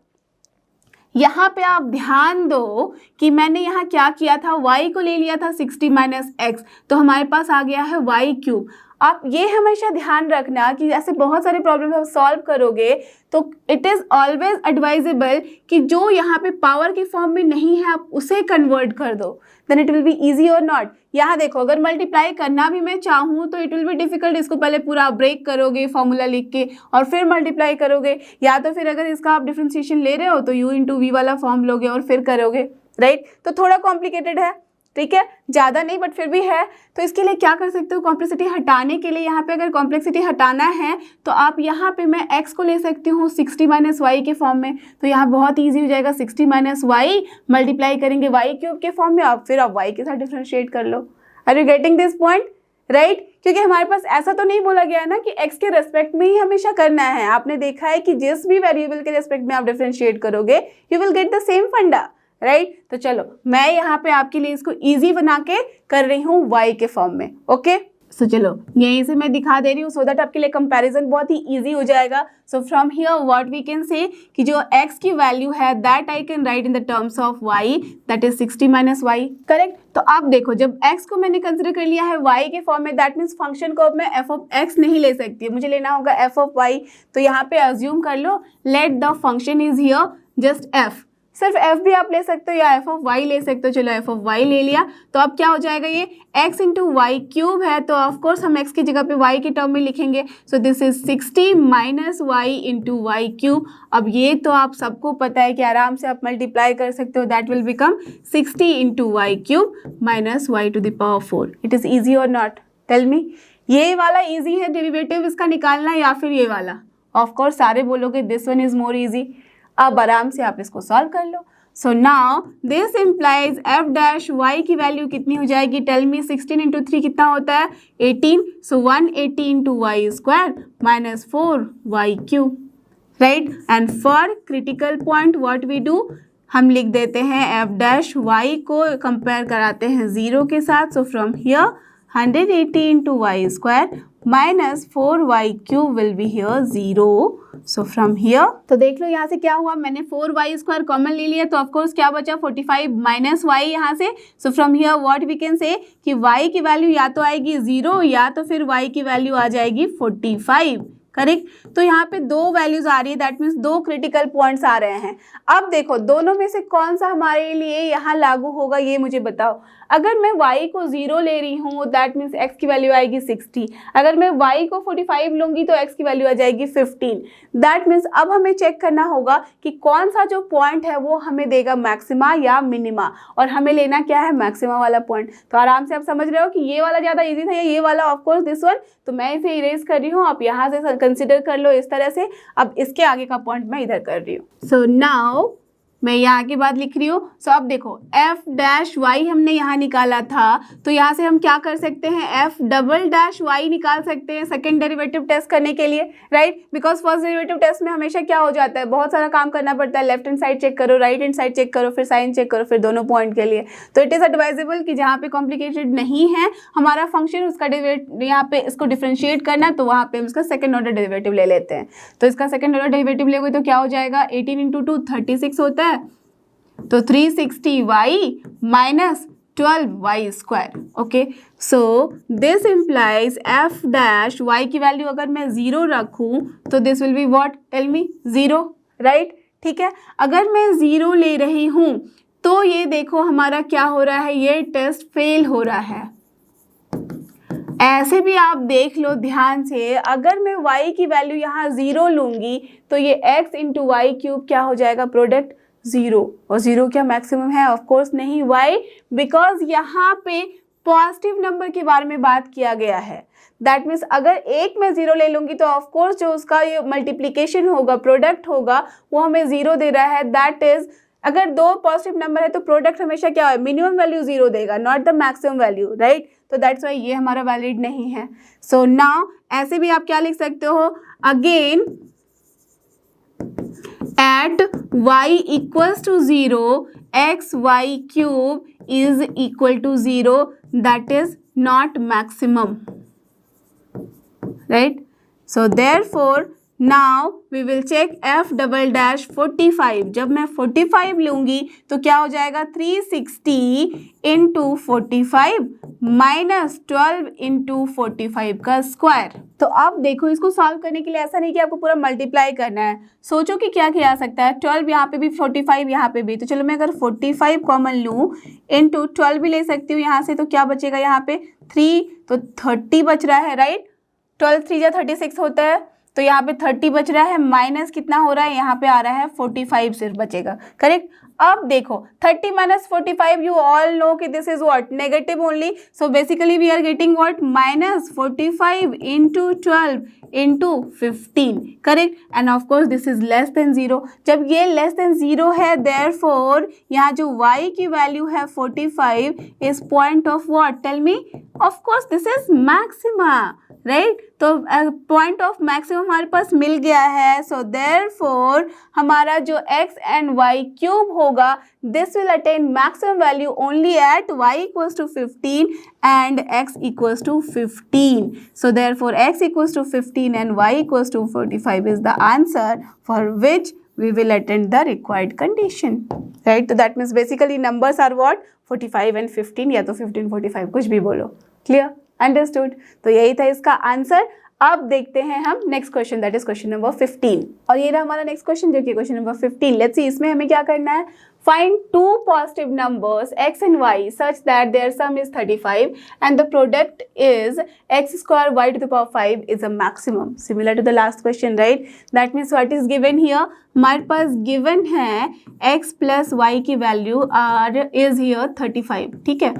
यहाँ पे आप ध्यान दो कि मैंने यहाँ क्या किया था, y को ले लिया था 60 माइनस एक्स, तो हमारे पास आ गया है y क्यूब। आप ये हमेशा ध्यान रखना कि ऐसे बहुत सारे प्रॉब्लम आप सॉल्व करोगे तो इट इज़ ऑलवेज एडवाइजेबल कि जो यहाँ पे पावर के फॉर्म में नहीं है आप उसे कन्वर्ट कर दो, then it will be easy और नॉट। यहाँ देखो अगर मल्टीप्लाई करना भी मैं चाहूँ तो इट विल बी डिफिकल्ट, इसको पहले पूरा ब्रेक करोगे फॉर्मूला लिख के और फिर मल्टीप्लाई करोगे, या तो फिर अगर इसका आप डिफ्रेंशिएशन ले रहे हो तो u इंटू वी वाला फॉर्म लोगे और फिर करोगे, राइट। तो थोड़ा कॉम्प्लिकेटेड है, ठीक है, ज़्यादा नहीं बट फिर भी है। तो इसके लिए क्या कर सकते हो, कॉम्प्लेक्सिटी हटाने के लिए यहाँ पे अगर कॉम्प्लेक्सिटी हटाना है तो आप यहाँ पे मैं x को ले सकती हूँ 60 माइनस वाई के फॉर्म में, तो यहाँ बहुत ईजी हो जाएगा, 60 माइनस वाई मल्टीप्लाई करेंगे वाई क्यूब के फॉर्म में, आप फिर आप वाई के साथ डिफ्रेंशिएट कर लो। Are you getting this point, right. क्योंकि हमारे पास ऐसा तो नहीं बोला गया है ना कि x के रेस्पेक्ट में ही हमेशा करना है, आपने देखा है कि जिस भी वेरिएबल के रेस्पेक्ट में आप डिफ्रेंशिएट करोगे you will get the same फंडा, राइट। तो चलो मैं यहाँ पे आपके लिए इसको इजी बना के कर रही हूँ y के फॉर्म में, ओके। सो चलो यहीं से मैं दिखा दे रही हूँ सो दैट आपके लिए कंपैरिजन बहुत ही इजी हो जाएगा। So from here what we can say कि जो x की वैल्यू है that I can write in the terms of y, that is 60 minus y, correct. तो आप देखो जब x को मैंने कंसिडर कर लिया है y के फॉर्म में, दैट मीन्स फंक्शन को अब मैं f ऑफ x नहीं ले सकती, मुझे लेना होगा f ऑफ y। तो यहाँ पे अज्यूम कर लो let the function is here just f, सिर्फ f भी आप ले सकते हो या f ऑफ y ले सकते हो, चलो f ऑफ y ले लिया तो अब क्या हो जाएगा, ये x इंटू वाई क्यूब है तो ऑफकोर्स हम x की जगह पे y के टर्म में लिखेंगे, so this is 60 minus y into y cube. अब ये तो आप सबको पता है कि आराम से आप मल्टीप्लाई कर सकते हो, that will become 60 into y cube minus y to the power 4। It is easy और नॉट, टेल मी, ये वाला ईजी है डेरिवेटिव इसका निकालना या फिर ये वाला? ऑफकोर्स सारे बोलोगे this one is more easy. अब आराम से आप इसको सॉल्व कर लो। So now this implies f dash y की वैल्यू कितनी हो जाएगी, टेल मी, 16 इंटू 3 कितना होता है, 18, so 180 into y square minus 4 y cube, right. And for critical point what we do, हम लिख देते हैं एफ डैश वाई को कंपेयर कराते हैं 0 के साथ, so from here 180 into y square minus 4 y cube will be here 0। So from here तो देख लो यहाँ से क्या हुआ, मैंने 4 वाई स्क्वायर कॉमन ले लिया तो ऑफकोर्स क्या बचा 45 माइनस वाई यहाँ से। So from here what we can say कि वाई की वैल्यू या तो आएगी 0 या तो फिर वाई की वैल्यू आ जाएगी 45, करेक्ट। तो यहाँ पे दो वैल्यूज आ रही है, दैट मीन्स दो क्रिटिकल पॉइंट्स आ रहे हैं। अब देखो दोनों में से कौन सा हमारे लिए यहाँ लागू होगा ये मुझे बताओ। अगर मैं y को 0 ले रही हूँ दैट मीन्स x की वैल्यू आएगी 60, अगर मैं y को 45 लूँगी तो x की वैल्यू आ जाएगी 15। दैट मीन्स अब हमें चेक करना होगा कि कौन सा जो पॉइंट है वो हमें देगा मैक्सिमा या मिनिमा, और हमें लेना क्या है मैक्सिमा वाला पॉइंट। तो आराम से आप समझ रहे हो कि ये वाला ज़्यादा ईजी था या ये वाला, ऑफकोर्स दिस वन। तो मैं इसे इरेज कर रही हूँ, आप यहाँ से कंसिडर कर लो इस तरह से। अब इसके आगे का पॉइंट मैं इधर कर रही हूँ। सो नाउ मैं यहाँ की बात लिख रही हूँ। सो अब देखो एफ डैश वाई हमने यहाँ निकाला था, तो यहाँ से हम क्या कर सकते हैं, एफ डबल डैश वाई निकाल सकते हैं सेकेंड डेरिवेटिव टेस्ट करने के लिए, right. Because first derivative test में हमेशा क्या हो जाता है, बहुत सारा काम करना पड़ता है, लेफ्ट हैंड साइड चेक करो, राइट हैंड साइड चेक करो, फिर साइन चेक करो, फिर दोनों पॉइंट के लिए। तो इट इज़ एडवाइजेबल कि जहाँ पे कॉम्प्लिकेटेड नहीं है हमारा फंक्शन, उसका यहाँ पे इसको डिफ्रेंशिएट करना है, तो वहाँ पे हम इसका सेकेंड ऑर्डर डेरिवेटिव ले लेते हैं। तो इसका सेकेंड ऑर्डर डेरिवेटिव लेंगे तो क्या हो जाएगा, 18 इंटू 2 36 होता है, तो 360y minus 12y square. Okay, so this implies f dash y की वैल्यू अगर मैं 0 रखूं तो this will be what, tell me, 0, right. ठीक है, अगर मैं 0 ले रही हूं तो ये देखो हमारा क्या हो रहा है, ये टेस्ट फेल हो रहा है। ऐसे भी आप देख लो ध्यान से, अगर मैं y की वैल्यू यहाँ 0 लूंगी तो ये x इंटू वाई क्यूब क्या हो जाएगा, प्रोडक्ट 0, और 0 क्या मैक्सिमम है, ऑफ कोर्स नहीं। वाई, बिकॉज यहाँ पे पॉजिटिव नंबर के बारे में बात किया गया है। दैट मीन्स अगर एक मैं 0 ले लूंगी तो ऑफ कोर्स जो उसका ये मल्टीप्लीकेशन होगा, प्रोडक्ट होगा, वो हमें 0 दे रहा है। दैट इज अगर दो पॉजिटिव नंबर है तो प्रोडक्ट हमेशा क्या है, मिनिमम वैल्यू 0 देगा, not the maximum value, right. तो दैट्स वाई ये हमारा वैलिड नहीं है। सो नाउ ऐसे भी आप क्या लिख सकते हो, again at y equals to 0 xy cube is equal to 0, that is not maximum, right? So therefore now we will check f double dash 45। जब मैं 45 लूँगी तो क्या हो जाएगा, 360 इंटू 45 माइनस 12 इंटू 45 का स्क्वायर। तो अब देखो इसको सॉल्व करने के लिए ऐसा नहीं कि आपको पूरा मल्टीप्लाई करना है, सोचो कि क्या किया जा सकता है, 12 यहाँ पे भी, 45 यहाँ पे भी, तो चलो मैं अगर 45 कॉमन लूँ इंटू 12 भी ले सकती हूँ यहाँ से, तो क्या बचेगा यहाँ पे 3, तो 30 बच रहा है, राइट। 12 3 जा 36 होता है, तो यहाँ पे 30 बच रहा है, माइनस कितना हो रहा है, यहाँ पे आ रहा है 45 सिर्फ बचेगा, करेक्ट। अब देखो 30 माइनस 45, यू ऑल नो कि this is what, negative only. So basically we are getting what, minus 45 into 12 into 15, correct. And of course this is less than 0। जब ये लेस देन 0 है, देयरफॉर यहाँ जो y की value है 45 is point of what, tell me, of course this is maxima, right. तो point of maximum हमारे पास मिल गया है। सो देयरफॉर हमारा जो x एंड y क्यूब होगा, this will attain maximum value only at y equals to 15 and x equals to 15। So therefore x equals to 15 and y equals to 45 is the answer for which we will attend the required condition, right? So that means basically numbers are what, 45 and 15, या तो 15 45 कुछ भी बोलो, clear, understood? तो यही था इसका answer. अब देखते हैं हम next question, that is question number 15। और ये रहा हमारा नेक्स्ट क्वेश्चन जो कि क्वेश्चन नंबर 15। लेट्स सी इसमें हमें क्या करना है, find two positive numbers x and y such that their sum is 35 and the product is x square y to the power 5 is a maximum, similar to the last question, right? That means what is given here, हमारे पास given है x plus y की value is here 35, ठीक है।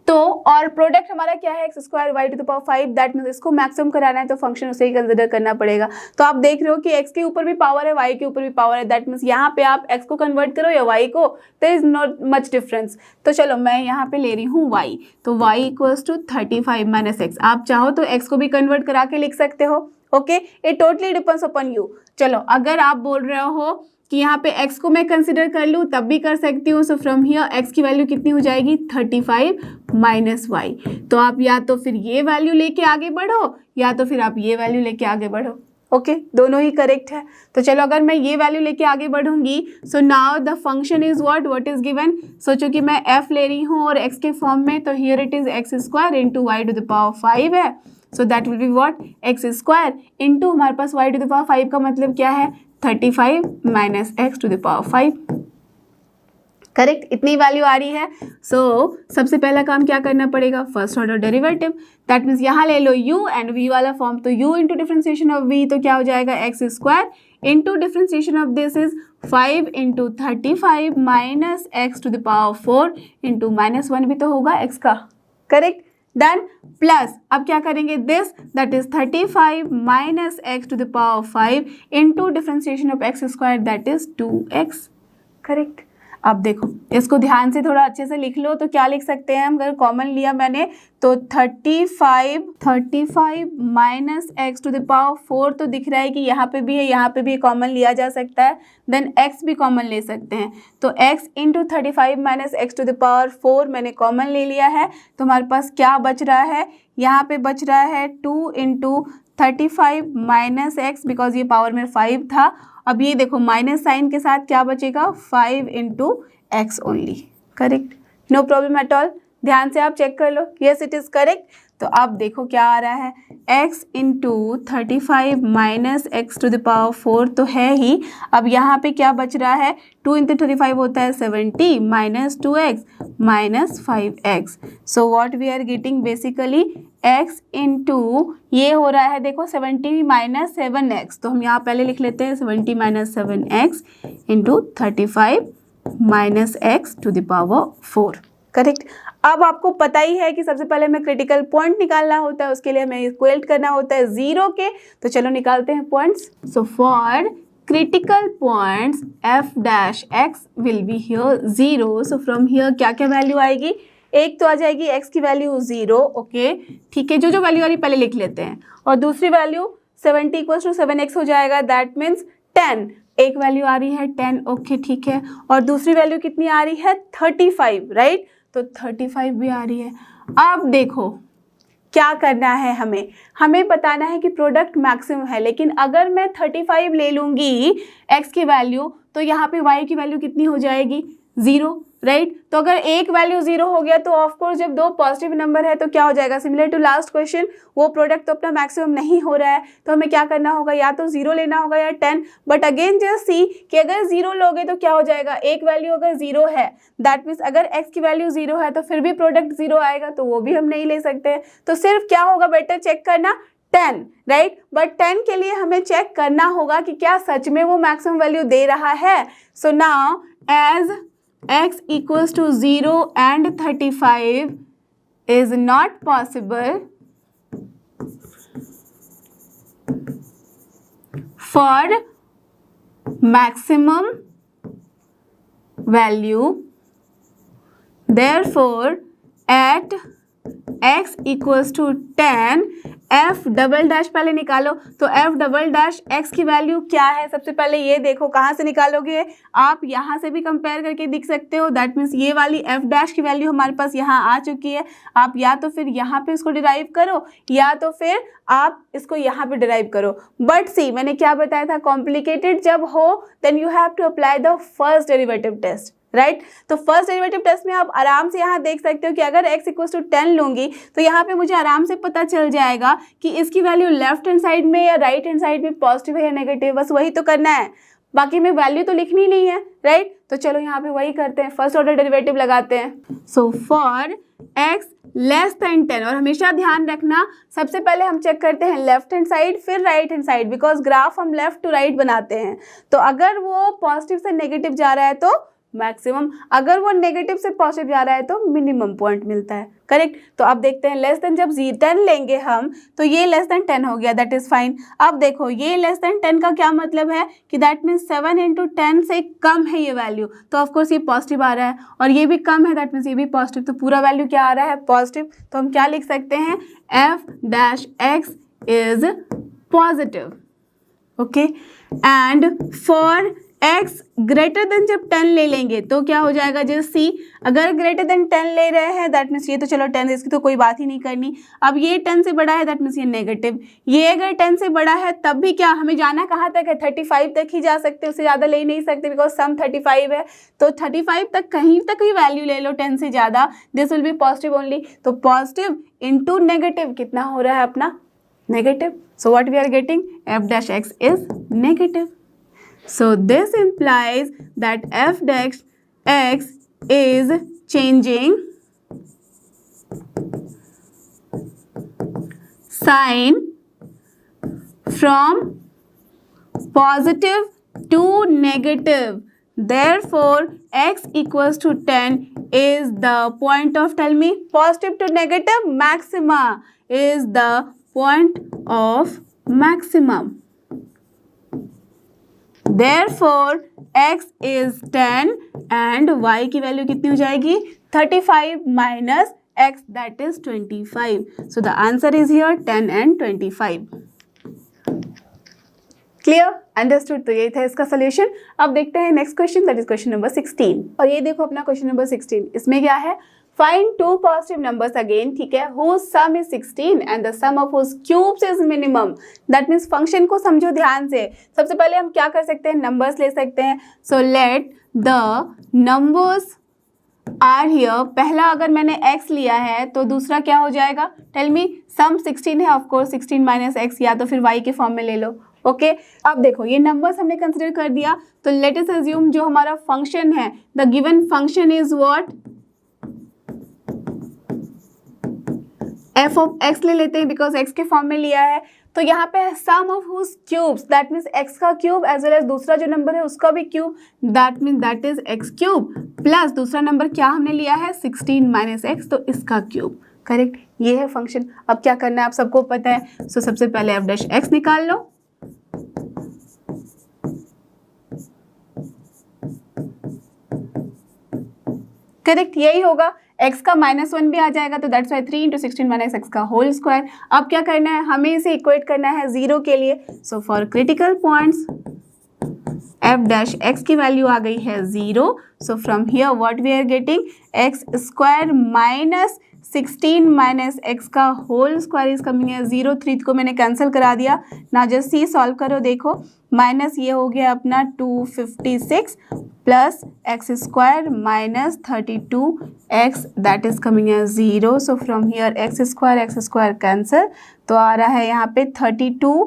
तो और product हमारा क्या है, x square y to the power 5, that means इसको मैक्सिमम कराना है तो फंक्शन उसे ही कंसिडर करना पड़ेगा। तो आप देख रहे हो कि एक्स के ऊपर भी पावर है, वाई के ऊपर भी पावर है, दैट मीन्स यहाँ पे आप एक्स को कन्वर्ट करो या वाई को, there is not much difference. तो चलो मैं यहाँ पे ले रही हूँ वाई, तो y equals to 35 minus x. आप चाहो तो एक्स को भी कन्वर्ट करा के लिख सकते हो, okay, it totally depends upon you. चलो अगर आप बोल रहे हो कि यहाँ पे x को मैं कंसिडर कर लूँ तब भी कर सकती हूँ। सो फ्रॉम हियर x की वैल्यू कितनी हो जाएगी, 35 माइनस वाई। तो आप या तो फिर ये वैल्यू लेके आगे बढ़ो या तो फिर आप ये वैल्यू लेके आगे बढ़ो, ओके, दोनों ही करेक्ट है। तो चलो अगर मैं ये वैल्यू लेके आगे बढ़ूंगी, so now the function is what is given. सोचो कि मैं f ले रही हूँ और x के फॉर्म में, तो here it is x square into y to the power 5 है। So that will be what, x square into हमारे पास वाई टू द पावर 5 का मतलब क्या है, 35 minus x to the power 5, correct, इतनी वैल्यू आ रही है। सो सबसे पहला काम क्या करना पड़ेगा, first order derivative, that means यहाँ ले लो u एंड v वाला फॉर्म, तो u into differentiation of v तो क्या हो जाएगा, x square into differentiation of this is 5 into 35 minus x to the power 4 into minus 1 भी तो होगा x का, करेक्ट, डन। प्लस अब क्या करेंगे, this that is 35 minus x to the power 5 into differentiation of x square that is 2x, correct. अब देखो इसको ध्यान से थोड़ा अच्छे से लिख लो। तो क्या लिख सकते हैं हम, अगर कॉमन लिया मैंने तो 35 minus x to the power 4 तो दिख रहा है कि यहाँ पे भी है, यहाँ पे भी कॉमन लिया जा सकता है, देन x भी कॉमन ले सकते हैं। तो x into 35 minus x to the power 4 मैंने कॉमन ले लिया है। तो हमारे पास क्या बच रहा है, यहाँ पे बच रहा है 2 इंटू 35 माइनस एक्स, बिकॉज ये पावर में 5 था। अब ये देखो माइनस साइन के साथ क्या बचेगा, 5 into x only. Correct, no problem at all. ध्यान से आप चेक कर लो, यस इट इज़ करेक्ट। तो अब देखो क्या आ रहा है, x into 35 minus x to the power 4 तो है ही। अब यहाँ पे क्या बच रहा है, 2 इंटू 35 होता है 70 minus 2x minus 5x। So what we are getting basically x into ये हो रहा है देखो 70 माइनस 7x, तो हम यहाँ पहले लिख लेते हैं 70 minus 7x into 35 minus x to the power 4। Correct. अब आपको पता ही है कि सबसे पहले हमें क्रिटिकल पॉइंट निकालना होता है, उसके लिए हमें इक्वेट करना होता है 0 के। तो चलो निकालते हैं points. So for critical points f dash x will be here 0। So from here क्या क्या वैल्यू आएगी, एक तो आ जाएगी x की वैल्यू 0, ओके ठीक है, जो वैल्यू आ रही पहले लिख लेते हैं। और दूसरी वैल्यू 70 इक्वल टू 7x हो जाएगा, दैट मीन्स 10। एक वैल्यू आ रही है 10, ओके ठीक है। और दूसरी वैल्यू कितनी आ रही है 35, राइट, तो 35 भी आ रही है। अब देखो क्या करना है, हमें बताना है कि प्रोडक्ट मैक्सिमम है। लेकिन अगर मैं 35 ले लूँगी x की वैल्यू, तो यहाँ पे y की वैल्यू कितनी हो जाएगी, 0, राइट। तो अगर एक वैल्यू 0 हो गया तो ऑफकोर्स जब दो पॉजिटिव नंबर है तो क्या हो जाएगा, सिमिलर टू लास्ट क्वेश्चन, वो प्रोडक्ट तो अपना मैक्सिमम नहीं हो रहा है। तो हमें क्या करना होगा, या तो 0 लेना होगा या 10। बट अगेन जस्ट सी कि अगर 0 लोगे तो क्या हो जाएगा, एक वैल्यू अगर 0 है दैट मीन्स अगर x की वैल्यू 0 है तो फिर भी प्रोडक्ट 0 आएगा, तो वो भी हम नहीं ले सकते। तो सिर्फ क्या होगा, बेटर चेक करना 10, राइट। बट 10 के लिए हमें चेक करना होगा कि क्या सच में वो मैक्सिमम वैल्यू दे रहा है। So now as x equals to 0 and 35 is not possible for maximum value, therefore at x equals to 10 f double dash पहले निकालो। तो f डबल डैश x की वैल्यू क्या है, सबसे पहले ये देखो कहाँ से निकालोगे, आप यहाँ से भी कंपेयर करके दिख सकते हो। दैट मीन्स ये वाली f डैश की वैल्यू हमारे पास यहाँ आ चुकी है। आप या तो फिर यहाँ पे इसको डिराइव करो या तो फिर आप इसको यहाँ पे डिराइव करो। बट सी मैंने क्या बताया था, कॉम्प्लिकेटेड जब हो then you have to apply the first derivative test, right. तो फर्स्ट डेरिवेटिव टेस्ट में आप आराम से यहाँ देख सकते हो कि अगर x इक्वल्स टू 10 लूँगी तो यहाँ पे मुझे आराम से पता चल जाएगा कि इसकी वैल्यू लेफ्ट हैंड साइड में या राइट हैंड साइड में पॉजिटिव है या नेगेटिव, बस वही तो करना है, बाकी में वैल्यू तो लिखनी नहीं है, राइट। तो चलो यहाँ पे वही करते हैं, फर्स्ट ऑर्डर डेरिवेटिव लगाते हैं। So for x less than 10, और हमेशा ध्यान रखना सबसे पहले हम चेक करते हैं लेफ्ट हैंड साइड फिर right hand side, because graph हम लेफ्ट टू राइट बनाते हैं। तो अगर वो पॉजिटिव से नेगेटिव जा रहा है तो मैक्सिमम, अगर वो नेगेटिव से पॉजिटिव जा रहा है तो मिनिमम पॉइंट मिलता है, करेक्ट। तो अब देखते हैं लेस देन, जब 10 लेंगे हम तो ये लेस देन 10 हो गया, दैट इज फाइन। अब देखो ये लेस देन 10 का क्या मतलब है कि दैट मीन्स 7 इंटू 10 से कम है ये वैल्यू, तो ऑफकोर्स ये पॉजिटिव आ रहा है, और ये भी कम है दैट मीन्स ये भी पॉजिटिव, तो पूरा वैल्यू क्या आ रहा है, पॉजिटिव। तो हम क्या लिख सकते हैं, f dash x is positive, okay. And for x greater than जब 10 ले लेंगे तो क्या हो जाएगा, जैसे सी अगर ग्रेटर देन 10 ले रहे हैं दैट मीन्स ये तो चलो 10 इसकी तो कोई बात ही नहीं करनी। अब ये 10 से बड़ा है दैट मीन्स ये नेगेटिव, ये अगर 10 से बड़ा है तब भी क्या, हमें जाना कहाँ तक है, 35 तक ही जा सकते, उससे ज़्यादा ले नहीं सकते बिकॉज सम 35 है। तो 35 तक कहीं तक भी वैल्यू ले लो 10 से ज़्यादा, this will be positive only. तो पॉजिटिव इंटू नेगेटिव कितना हो रहा है अपना, negative. So what we are getting, f dash x is negative. So this implies that f dash x is changing sign from positive to negative. Therefore, x equals to 10 is the point of, tell me, positive to negative maxima is the point of maximum. Therefore x is 10 and y की value कितनी हो जाएगी 35 minus x that is 25. So the answer is here 10 and 25. Clear, understood. तो ये था इसका solution. अब देखते हैं next question, that is question number 16। और ये देखो अपना क्वेश्चन नंबर 16, इसमें क्या है, find two positive numbers again, ठीक है, whose sum is 16 and the sum of whose cubes is minimum. That means function को समझो ध्यान से। सबसे पहले हम क्या कर सकते हैं, नंबर्स ले सकते हैं। So let the numbers are here. पहला अगर मैंने x लिया है तो दूसरा क्या हो जाएगा, टेल मी। सम 16 है, ऑफ कोर्स 16 माइनस x, या तो फिर y के फॉर्म में ले लो। ओके अब देखो ये नंबर्स हमने कंसिडर कर दिया, तो लेट अस अज्यूम जो हमारा फंक्शन है, the given function is what, f of x ले लेते हैं बिकॉज x के फॉर्म में लिया है। तो यहाँ पे sum of whose cubes, that means x का क्यूब एज वेल एज दूसरा जो नंबर है उसका भी cube, that means that is x cube, plus दूसरा नंबर क्या हमने लिया है 16 माइनस x, तो इसका क्यूब। करेक्ट, ये है फंक्शन। अब क्या करना है आप सबको पता है। सो सबसे पहले f डैश x निकाल लो। करेक्ट, यही होगा। x का -1 भी आ जाएगा, तो that's why 3 into 16 minus x का होल स्क्वायर। अब क्या करना है, हमें इसे इक्वेट करना है 0 के लिए। So for critical points f dash x की वैल्यू आ गई है 0। So from here what we are getting, x square minus 16 minus x का होल स्क्वायर इज कमिंग है 0। 3 को मैंने कैंसिल करा दिया ना, जस्ट सी सॉल्व करो, देखो माइनस ये हो गया अपना 256 plus x square minus 32 x that is coming है 0। So from here x square cancel, तो आ रहा है यहाँ पे 32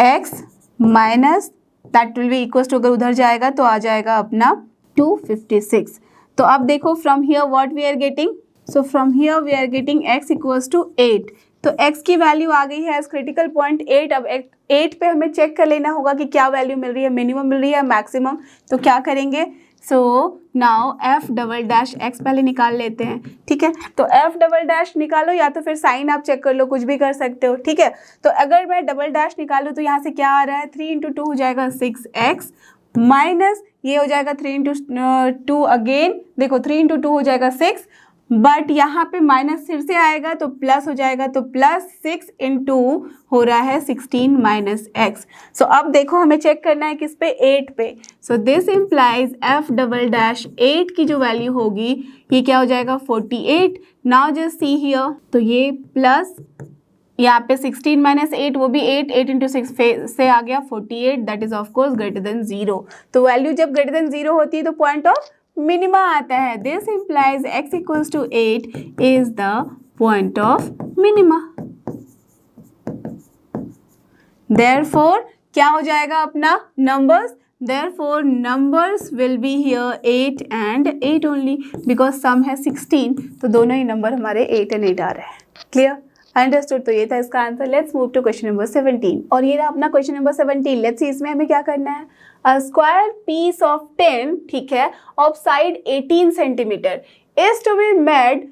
x minus that will be equal to, अगर उधर जाएगा तो आ जाएगा अपना 256। तो अब देखो from here what we are getting, so from here we are getting x equals to 8। तो x की वैल्यू आ गई है एज क्रिटिकल पॉइंट 8। अब 8 पे हमें चेक कर लेना होगा कि क्या वैल्यू मिल रही है, मिनिमम मिल रही है मैक्सिमम। तो क्या करेंगे, so now f double dash x पहले निकाल लेते हैं, ठीक है। तो f डबल डैश निकालो, या तो फिर साइन आप चेक कर लो, कुछ भी कर सकते हो, ठीक है। तो अगर मैं डबल डैश निकालूँ तो यहाँ से क्या आ रहा है, 3 इंटू 2 हो जाएगा 6x माइनस ये हो जाएगा 3 इंटू 2 अगेन, देखो 3 इंटू 2 हो जाएगा 6, बट यहाँ पे माइनस फिर से आएगा तो प्लस हो जाएगा, तो प्लस 6 इंटू हो रहा है 16 माइनस एक्स। सो अब देखो हमें चेक करना है किस पे, 8 पे। सो this implies f double dash 8 की जो वैल्यू होगी ये क्या हो जाएगा 48। नाउ जस्ट सी हियर, तो ये प्लस यहाँ पे 16 माइनस 8 वो भी 8 इंटू 6 से आ गया 48, that is of course greater than 0। तो वैल्यू जब ग्रेटर देन 0 होती है तो पॉइंट ऑफ मिनिमा आता है। This implies x equals to 8 is the point of minima. Therefore क्या हो जाएगा अपना numbers, therefore numbers will be here 8 and 8 only because sum है 16, तो दोनों ही नंबर हमारे 8 and 8 आ रहे हैं। Clear, understood. तो ये था इसका answer. Let's move to question number 17। और ये रहा अपना क्वेश्चन नंबर 17। लेट्स सी इसमें हमें क्या करना है, अ स्क्वायर पीस ऑफ 10, ठीक है, of side 18 centimetre is to be made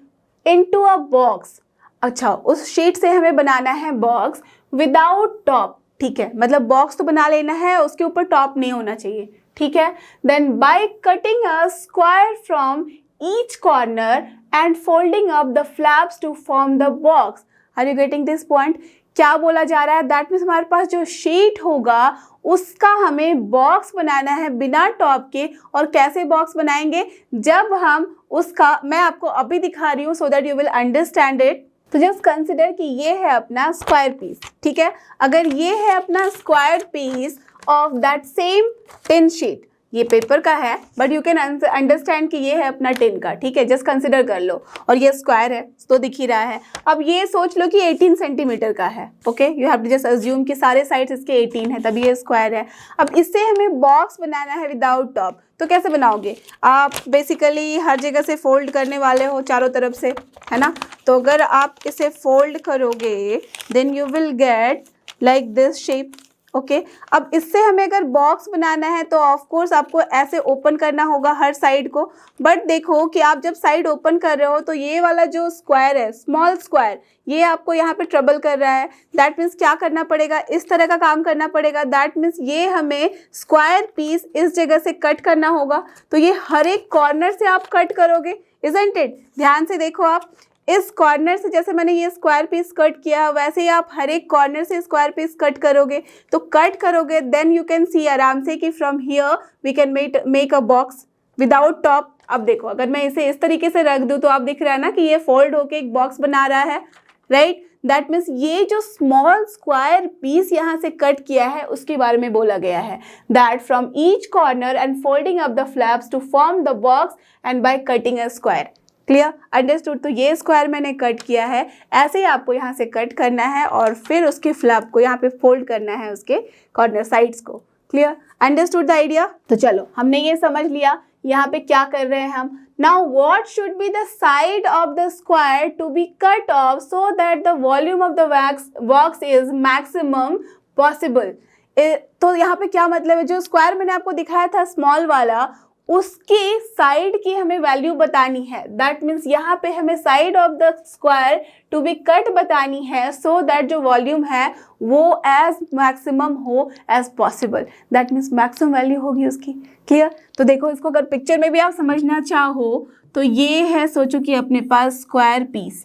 into a box. अच्छा, उस शीट से हमें बनाना है बॉक्स विदाउट टॉप, ठीक है, मतलब बॉक्स तो बना लेना है, उसके ऊपर टॉप नहीं होना चाहिए, ठीक है। Then by cutting a square from each corner and folding up the flaps to form the box. Are you getting this point? क्या बोला जा रहा है, दैट मीन्स हमारे पास जो शीट होगा उसका हमें बॉक्स बनाना है बिना टॉप के। और कैसे बॉक्स बनाएंगे, जब हम उसका, मैं आपको अभी दिखा रही हूँ so that you will understand it. तो जस्ट कंसिडर कि ये है अपना स्क्वायर पीस, ठीक है। अगर ये है अपना square piece of that same tin sheet, ये पेपर का है बट यू कैन अंडरस्टैंड कि ये है अपना टिन का, ठीक है, जस्ट कंसिडर कर लो। और ये स्क्वायर है तो दिख ही रहा है। अब ये सोच लो कि 18 सेंटीमीटर का है, okay, you have to just assume कि सारे साइड्स इसके 18 है, तभी ये स्क्वायर है। अब इससे हमें बॉक्स बनाना है विदाउट टॉप, तो कैसे बनाओगे आप? बेसिकली हर जगह से फोल्ड करने वाले हो चारों तरफ से, है ना। तो अगर आप इसे फोल्ड करोगे then you will get like this shape, okay अब इससे हमें अगर बॉक्स बनाना है तो ऑफ कोर्स आपको ऐसे ओपन करना होगा हर साइड को, बट देखो कि आप जब साइड ओपन कर रहे हो तो ये वाला जो स्क्वायर है, स्मॉल स्क्वायर, ये आपको यहाँ पे ट्रबल कर रहा है। दैट मीन्स क्या करना पड़ेगा, इस तरह का काम करना पड़ेगा। दैट मीन्स ये हमें स्क्वायर पीस इस जगह से कट करना होगा, तो ये हर एक कॉर्नर से आप कट करोगे, इजंट इट। ध्यान से देखो, आप इस कॉर्नर से जैसे मैंने ये स्क्वायर पीस कट किया वैसे ही आप हर एक कॉर्नर से स्क्वायर पीस कट करोगे। तो कट करोगे देन यू कैन सी आराम से कि from here we can make a box without top. अब देखो अगर मैं इसे इस तरीके से रख दूं तो आप दिख रहा है ना कि ये फोल्ड होके एक बॉक्स बना रहा है, राइट। दैट मीन्स ये जो स्मॉल स्क्वायर पीस यहाँ से कट किया है उसके बारे में बोला गया है, that from each corner and folding up the flaps to form the box and by cutting a square. Clear, understood. तो ये स्क्वायर मैंने कट किया है, ऐसे ही आपको यहाँ से कट करना है और फिर उसके फ्लैप को यहाँ पे फोल्ड करना है, उसके कॉर्नर साइड्स को। Clear, understood the idea. तो चलो हमने ये समझ लिया यहाँ पे क्या कर रहे हैं हम। Now what should be the side of the square to be cut off so that the volume of the box is maximum possible. तो यहाँ पे क्या मतलब है, जो स्क्वायर मैंने आपको दिखाया था स्मॉल वाला, उसकी साइड की हमें वैल्यू बतानी है। दैट मीन्स यहाँ पे हमें side of the square to be cut बतानी है सो दैट जो वॉल्यूम है वो एज मैक्सिमम हो as possible. That means maximum value होगी उसकी। क्लियर। तो देखो इसको अगर पिक्चर में भी आप समझना चाहो तो ये है, सोचो कि अपने पास स्क्वायर पीस,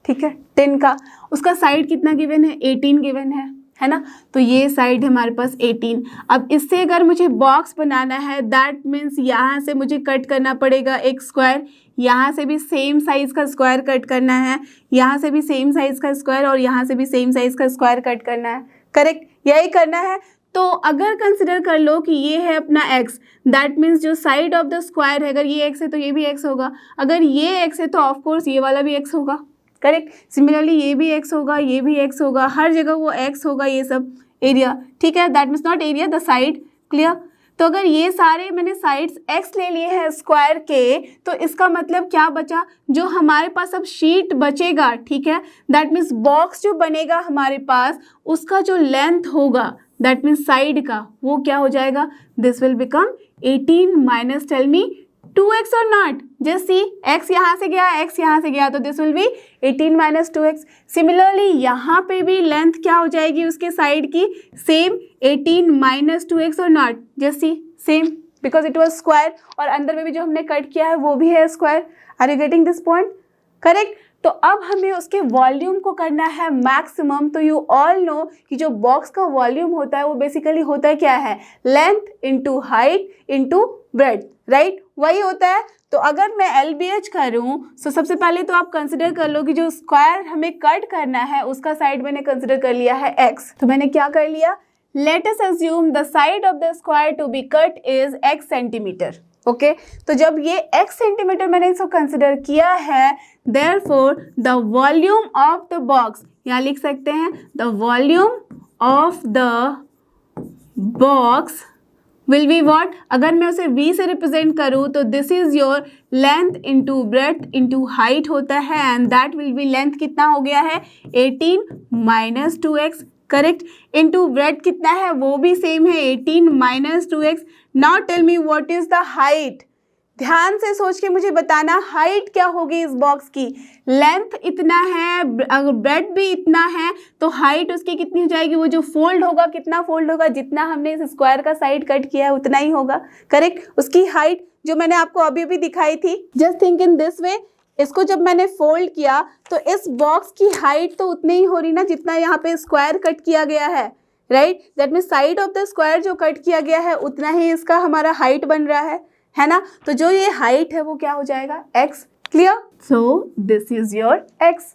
ठीक है, 10 का, उसका साइड कितना गिवन है, 18 गिवन है ना। तो ये साइड है हमारे पास 18। अब इससे अगर मुझे बॉक्स बनाना है दैट मीन्स यहाँ से मुझे कट करना पड़ेगा एक स्क्वायर, यहाँ से भी सेम साइज का स्क्वायर कट करना है, यहाँ से भी सेम साइज का स्क्वायर और यहाँ से भी सेम साइज का स्क्वायर कट करना है। करेक्ट, यही करना है। तो अगर कंसिडर कर लो कि ये है अपना x, दैट मीन्स जो साइड ऑफ द स्क्वायर है, अगर ये x है तो ये भी x होगा, अगर ये x है तो ऑफकोर्स ये वाला भी x होगा। करेक्ट, सिमिलरली ये भी x होगा, ये भी x होगा, हर जगह वो x होगा, ये सब एरिया, ठीक है। That means not area, the side. Clear. तो अगर ये सारे मैंने साइड्स x ले लिए हैं स्क्वायर के, तो इसका मतलब क्या बचा, जो हमारे पास अब शीट बचेगा, ठीक है, दैट मीन्स बॉक्स जो बनेगा हमारे पास उसका जो लेंथ होगा दैट मीन्स साइड का, वो क्या हो जाएगा, this will become 18 minus, tell me 2x और नॉट, जस्ट सी x यहाँ से गया, x यहाँ से गया, तो this will B 18 minus 2x। Similarly यहाँ पे भी लेंथ क्या हो जाएगी उसके साइड की, सेम 18 माइनस 2x और not, just see same, because it was square, और अंदर में भी जो हमने कट किया है वो भी है square. Are you getting this point? Correct. तो अब हमें उसके वॉल्यूम को करना है मैक्सिमम। तो यू ऑल नो कि जो बॉक्स का वॉल्यूम होता है वो बेसिकली होता है क्या है, length into height into breadth, right, वही होता है। तो अगर मैं LBH करूं तो सबसे पहले तो आप कंसिडर कर लो कि जो स्क्वायर हमें कट करना है उसका साइड मैंने कंसिडर कर लिया है x। तो मैंने क्या कर लिया, let us assume the side of the square to be cut is x centimetre. Okay, तो जब ये x सेंटीमीटर मैंने इसको कंसिडर किया है, therefore the volume of the box, यहाँ लिख सकते हैं the volume of the box will be what, अगर मैं उसे v से रिप्रेजेंट करूँ तो this is your length into breadth into height होता है, and that will B, length कितना हो गया है 18 minus 2x, correct, into breadth कितना है वो भी सेम है 18 minus 2x। Now tell me what is the height, ध्यान से सोच के मुझे बताना हाइट क्या होगी इस बॉक्स की। लेंथ इतना है, अगर ब्रेड्थ भी इतना है तो हाइट उसकी कितनी हो जाएगी, वो जो फोल्ड होगा कितना फोल्ड होगा, जितना हमने इस स्क्वायर का साइड कट किया है उतना ही होगा। करेक्ट, उसकी हाइट जो मैंने आपको अभी अभी दिखाई थी, just think in this way, इसको जब मैंने फोल्ड किया तो इस बॉक्स की हाइट तो उतनी ही हो रही ना जितना यहाँ पे स्क्वायर कट किया गया है, right. That means side of the square जो कट किया गया है उतना ही इसका हमारा हाइट बन रहा है ना। तो जो ये हाइट है वो क्या हो जाएगा, x। Clear, so this is your x।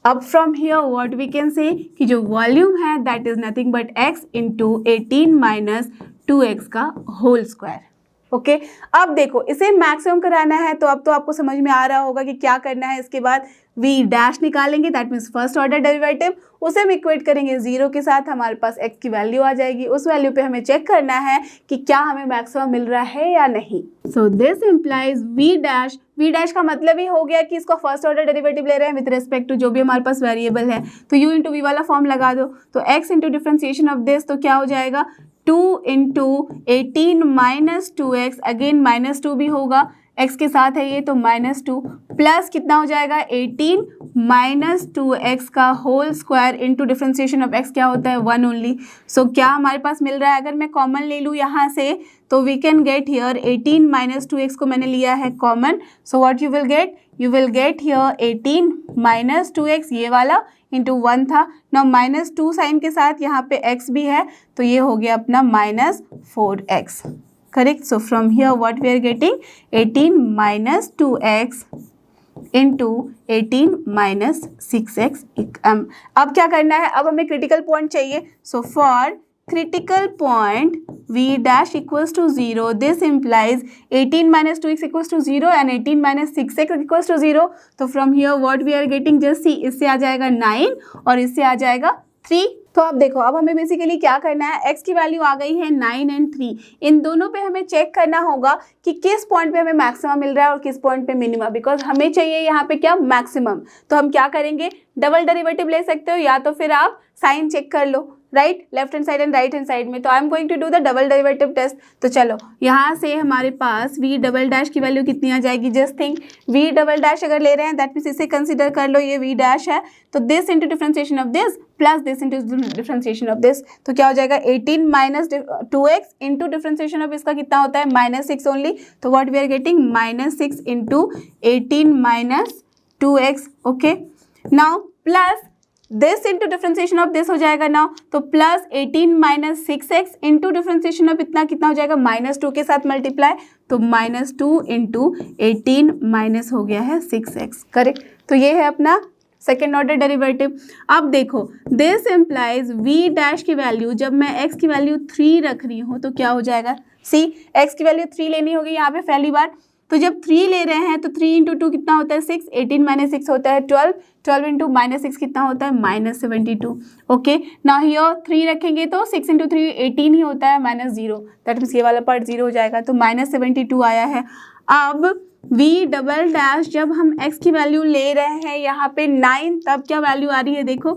अब from here what we can say कि जो वॉल्यूम है that is nothing but x into 18 minus 2x का होल स्क्वायर। ओके, अब देखो इसे मैक्सिमम कराना है तो अब तो आपको समझ में आ रहा होगा कि क्या करना है। इसके बाद v डैश निकालेंगे, that means first order derivative, उसे हम इक्वेट करेंगे 0 के साथ, हमारे पास x की वैल्यू आ जाएगी। उस वैल्यू पे हमें चेक करना है कि क्या हमें मैक्सिमम मिल रहा है या नहीं। So this implies v dash V dash का मतलब ही हो गया कि इसको फर्स्ट ऑर्डर डेरिवेटिव ले रहे हैं विथ रिस्पेक्ट टू जो भी हमारे पास वेरिएबल है, तो u इंटू वी वाला फॉर्म लगा दो, तो x into differentiation of this, तो क्या हो जाएगा 2 into 18 minus 2x, again minus 2 भी होगा, x के साथ है ये तो माइनस 2, प्लस कितना हो जाएगा 18 माइनस 2x का whole square into differentiation of x क्या होता है 1 ओनली। सो क्या हमारे पास मिल रहा है, अगर मैं कॉमन ले लूँ यहाँ से तो we can get here 18 minus 2x को मैंने लिया है common, so what you will get here 18 minus 2x ये वाला इंटू 1 था, ना माइनस 2 साइन के साथ यहाँ पे x भी है तो ये हो गया अपना minus 4x, correct. So from here what we are getting 18 minus 2x into 18 minus 6x। अब क्या करना है, अब हमें क्रिटिकल पॉइंट चाहिए, so for critical point v dash equals to 0, this implies 18 minus 2x equals to 0 and 18 minus 6x equals to 0, तो from here what we are getting, just see, इससे आ जाएगा 9 और इससे आ जाएगा 3। तो अब देखो, अब हमें बेसिकली क्या करना है, x की वैल्यू आ गई है 9 एंड 3, इन दोनों पे हमें चेक करना होगा कि किस पॉइंट पे हमें मैक्सिमम मिल रहा है और किस पॉइंट पे मिनिमम, बिकॉज हमें चाहिए यहाँ पे क्या मैक्सिमम। तो हम क्या करेंगे, डबल डेरिवेटिव ले सकते हो या तो फिर आप साइन चेक कर लो, right, left hand side and right hand side में, तो I am going to do the double derivative test. तो चलो यहाँ से हमारे पास v डबल डैश की वैल्यू कितनी आ जाएगी, just think, v double dash अगर ले रहे हैं दैट मीन्स इसे कंसिडर कर लो, ये v डैश है, तो this into differentiation of this plus this into differentiation of this, तो क्या हो जाएगा 18 minus 2x into differentiation of इसका कितना होता है माइनस 6 ओनली, तो what we are getting minus 6 into 18 minus 2x, okay. Now plus this into differentiation of this हो जाएगा नाउ, तो plus 18 minus 6x into differentiation of इतना कितना हो जाएगा माइनस 2 के साथ मल्टीप्लाई, तो माइनस 2 इंटू 18 माइनस हो गया है 6x, करेक्ट। तो ये है अपना सेकेंड ऑर्डर डेरिवेटिव। अब देखो, दिस इम्प्लाइज v डैश की वैल्यू, जब मैं x की वैल्यू 3 रख रही हूँ तो क्या हो जाएगा, सी x की वैल्यू 3 लेनी होगी यहाँ पे पहली बार, तो जब 3 ले रहे हैं तो 3 इंटू 2 कितना होता है 6, 18 माइनस 6 होता है 12, 12 इंटू माइनस 6 कितना होता है माइनस 72, ओके। नाउ हियर 3 रखेंगे तो 6 इंटू 3 18 ही होता है माइनस 0, दैट मीन्स ये वाला पार्ट 0 हो जाएगा, तो माइनस 72 आया है। अब v डबल डैश जब हम x की वैल्यू ले रहे हैं यहाँ पे 9, तब क्या वैल्यू आ रही है, देखो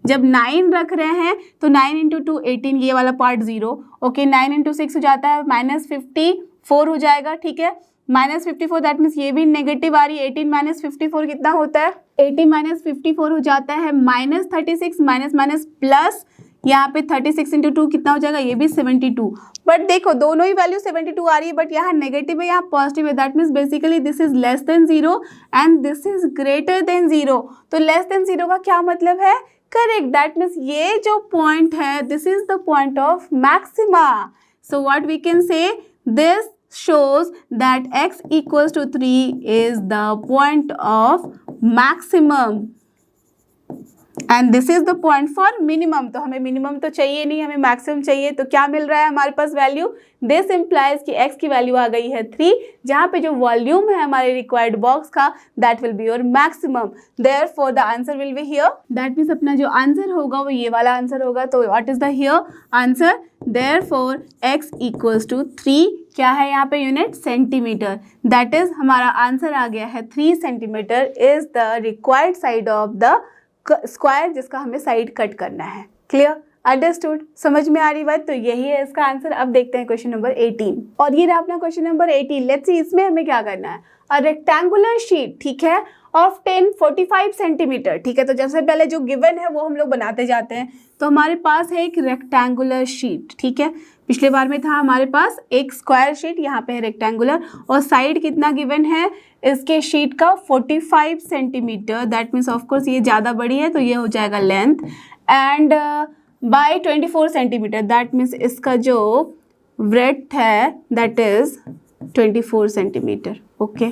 जब 9 रख रहे हैं तो 9 इंटू 2 18, ये वाला पार्ट 0, ओके, 9 इंटू 6 हो जाता है माइनस 54 हो जाएगा, ठीक है, माइनस 54, दैट मीन्स ये भी नेगेटिव आ रही है, 18 माइनस 54 कितना होता है, 80 माइनस 54 हो जाता है माइनस 36, माइनस माइनस प्लस यहाँ पे 36 इंटू 2 कितना हो जाएगा, ये भी 72, बट देखो दोनों ही वैल्यू 72 आ रही है, बट यहाँ नेगेटिव है यहाँ पॉजिटिव है, that means basically this is less than 0 and this is greater than 0, तो लेस देन 0 का क्या मतलब है, करेक्ट, दैट मीन्स ये जो पॉइंट है this is the point of maxima, so what we can say, this shows that x equals to 3 is the point of maximum and this is the point for minimum। तो हमें minimum तो चाहिए नहीं, हमें maximum चाहिए, तो क्या मिल रहा है हमारे पास वैल्यू, दिस इम्प्लाइज कि x की वैल्यू आ गई है 3, जहाँ पे जो वॉल्यूम है हमारे रिक्वायर्ड बॉक्स का that will be your maximum, therefore the answer will be here, that means अपना जो आंसर होगा वो ये वाला आंसर होगा, तो what is the here answer, therefore x equals to 3 क्या है यहाँ पे यूनिट सेंटीमीटर, दैट इज हमारा आंसर आ गया है 3 centimetre is the required side of the square जिसका हमें साइड कट करना है। क्लियर, अंडरस्टूड, समझ में आ रही बात, तो यही है इसका आंसर। अब देखते हैं क्वेश्चन नंबर 18, और ये रहा अपना क्वेश्चन नंबर 18। लेट्स सी इसमें हमें क्या करना है, अ रेक्टेंगुलर शीट, ठीक है, ऑफ 45 सेंटीमीटर, ठीक है, तो जैसे पहले जो गिवन है वो हम लोग बनाते जाते हैं, तो हमारे पास है एक रेक्टेंगुलर शीट, ठीक है, पिछले बार में था हमारे पास एक स्क्वायर शीट, यहाँ पे है रेक्टेंगुलर, और साइड कितना गिवन है इसके शीट का 45 centimetre, that means of course ये ज़्यादा बड़ी है तो ये हो जाएगा length, and by 24 centimetre, that means इसका जो ब्रेड्थ है that is 24 centimetre, okay,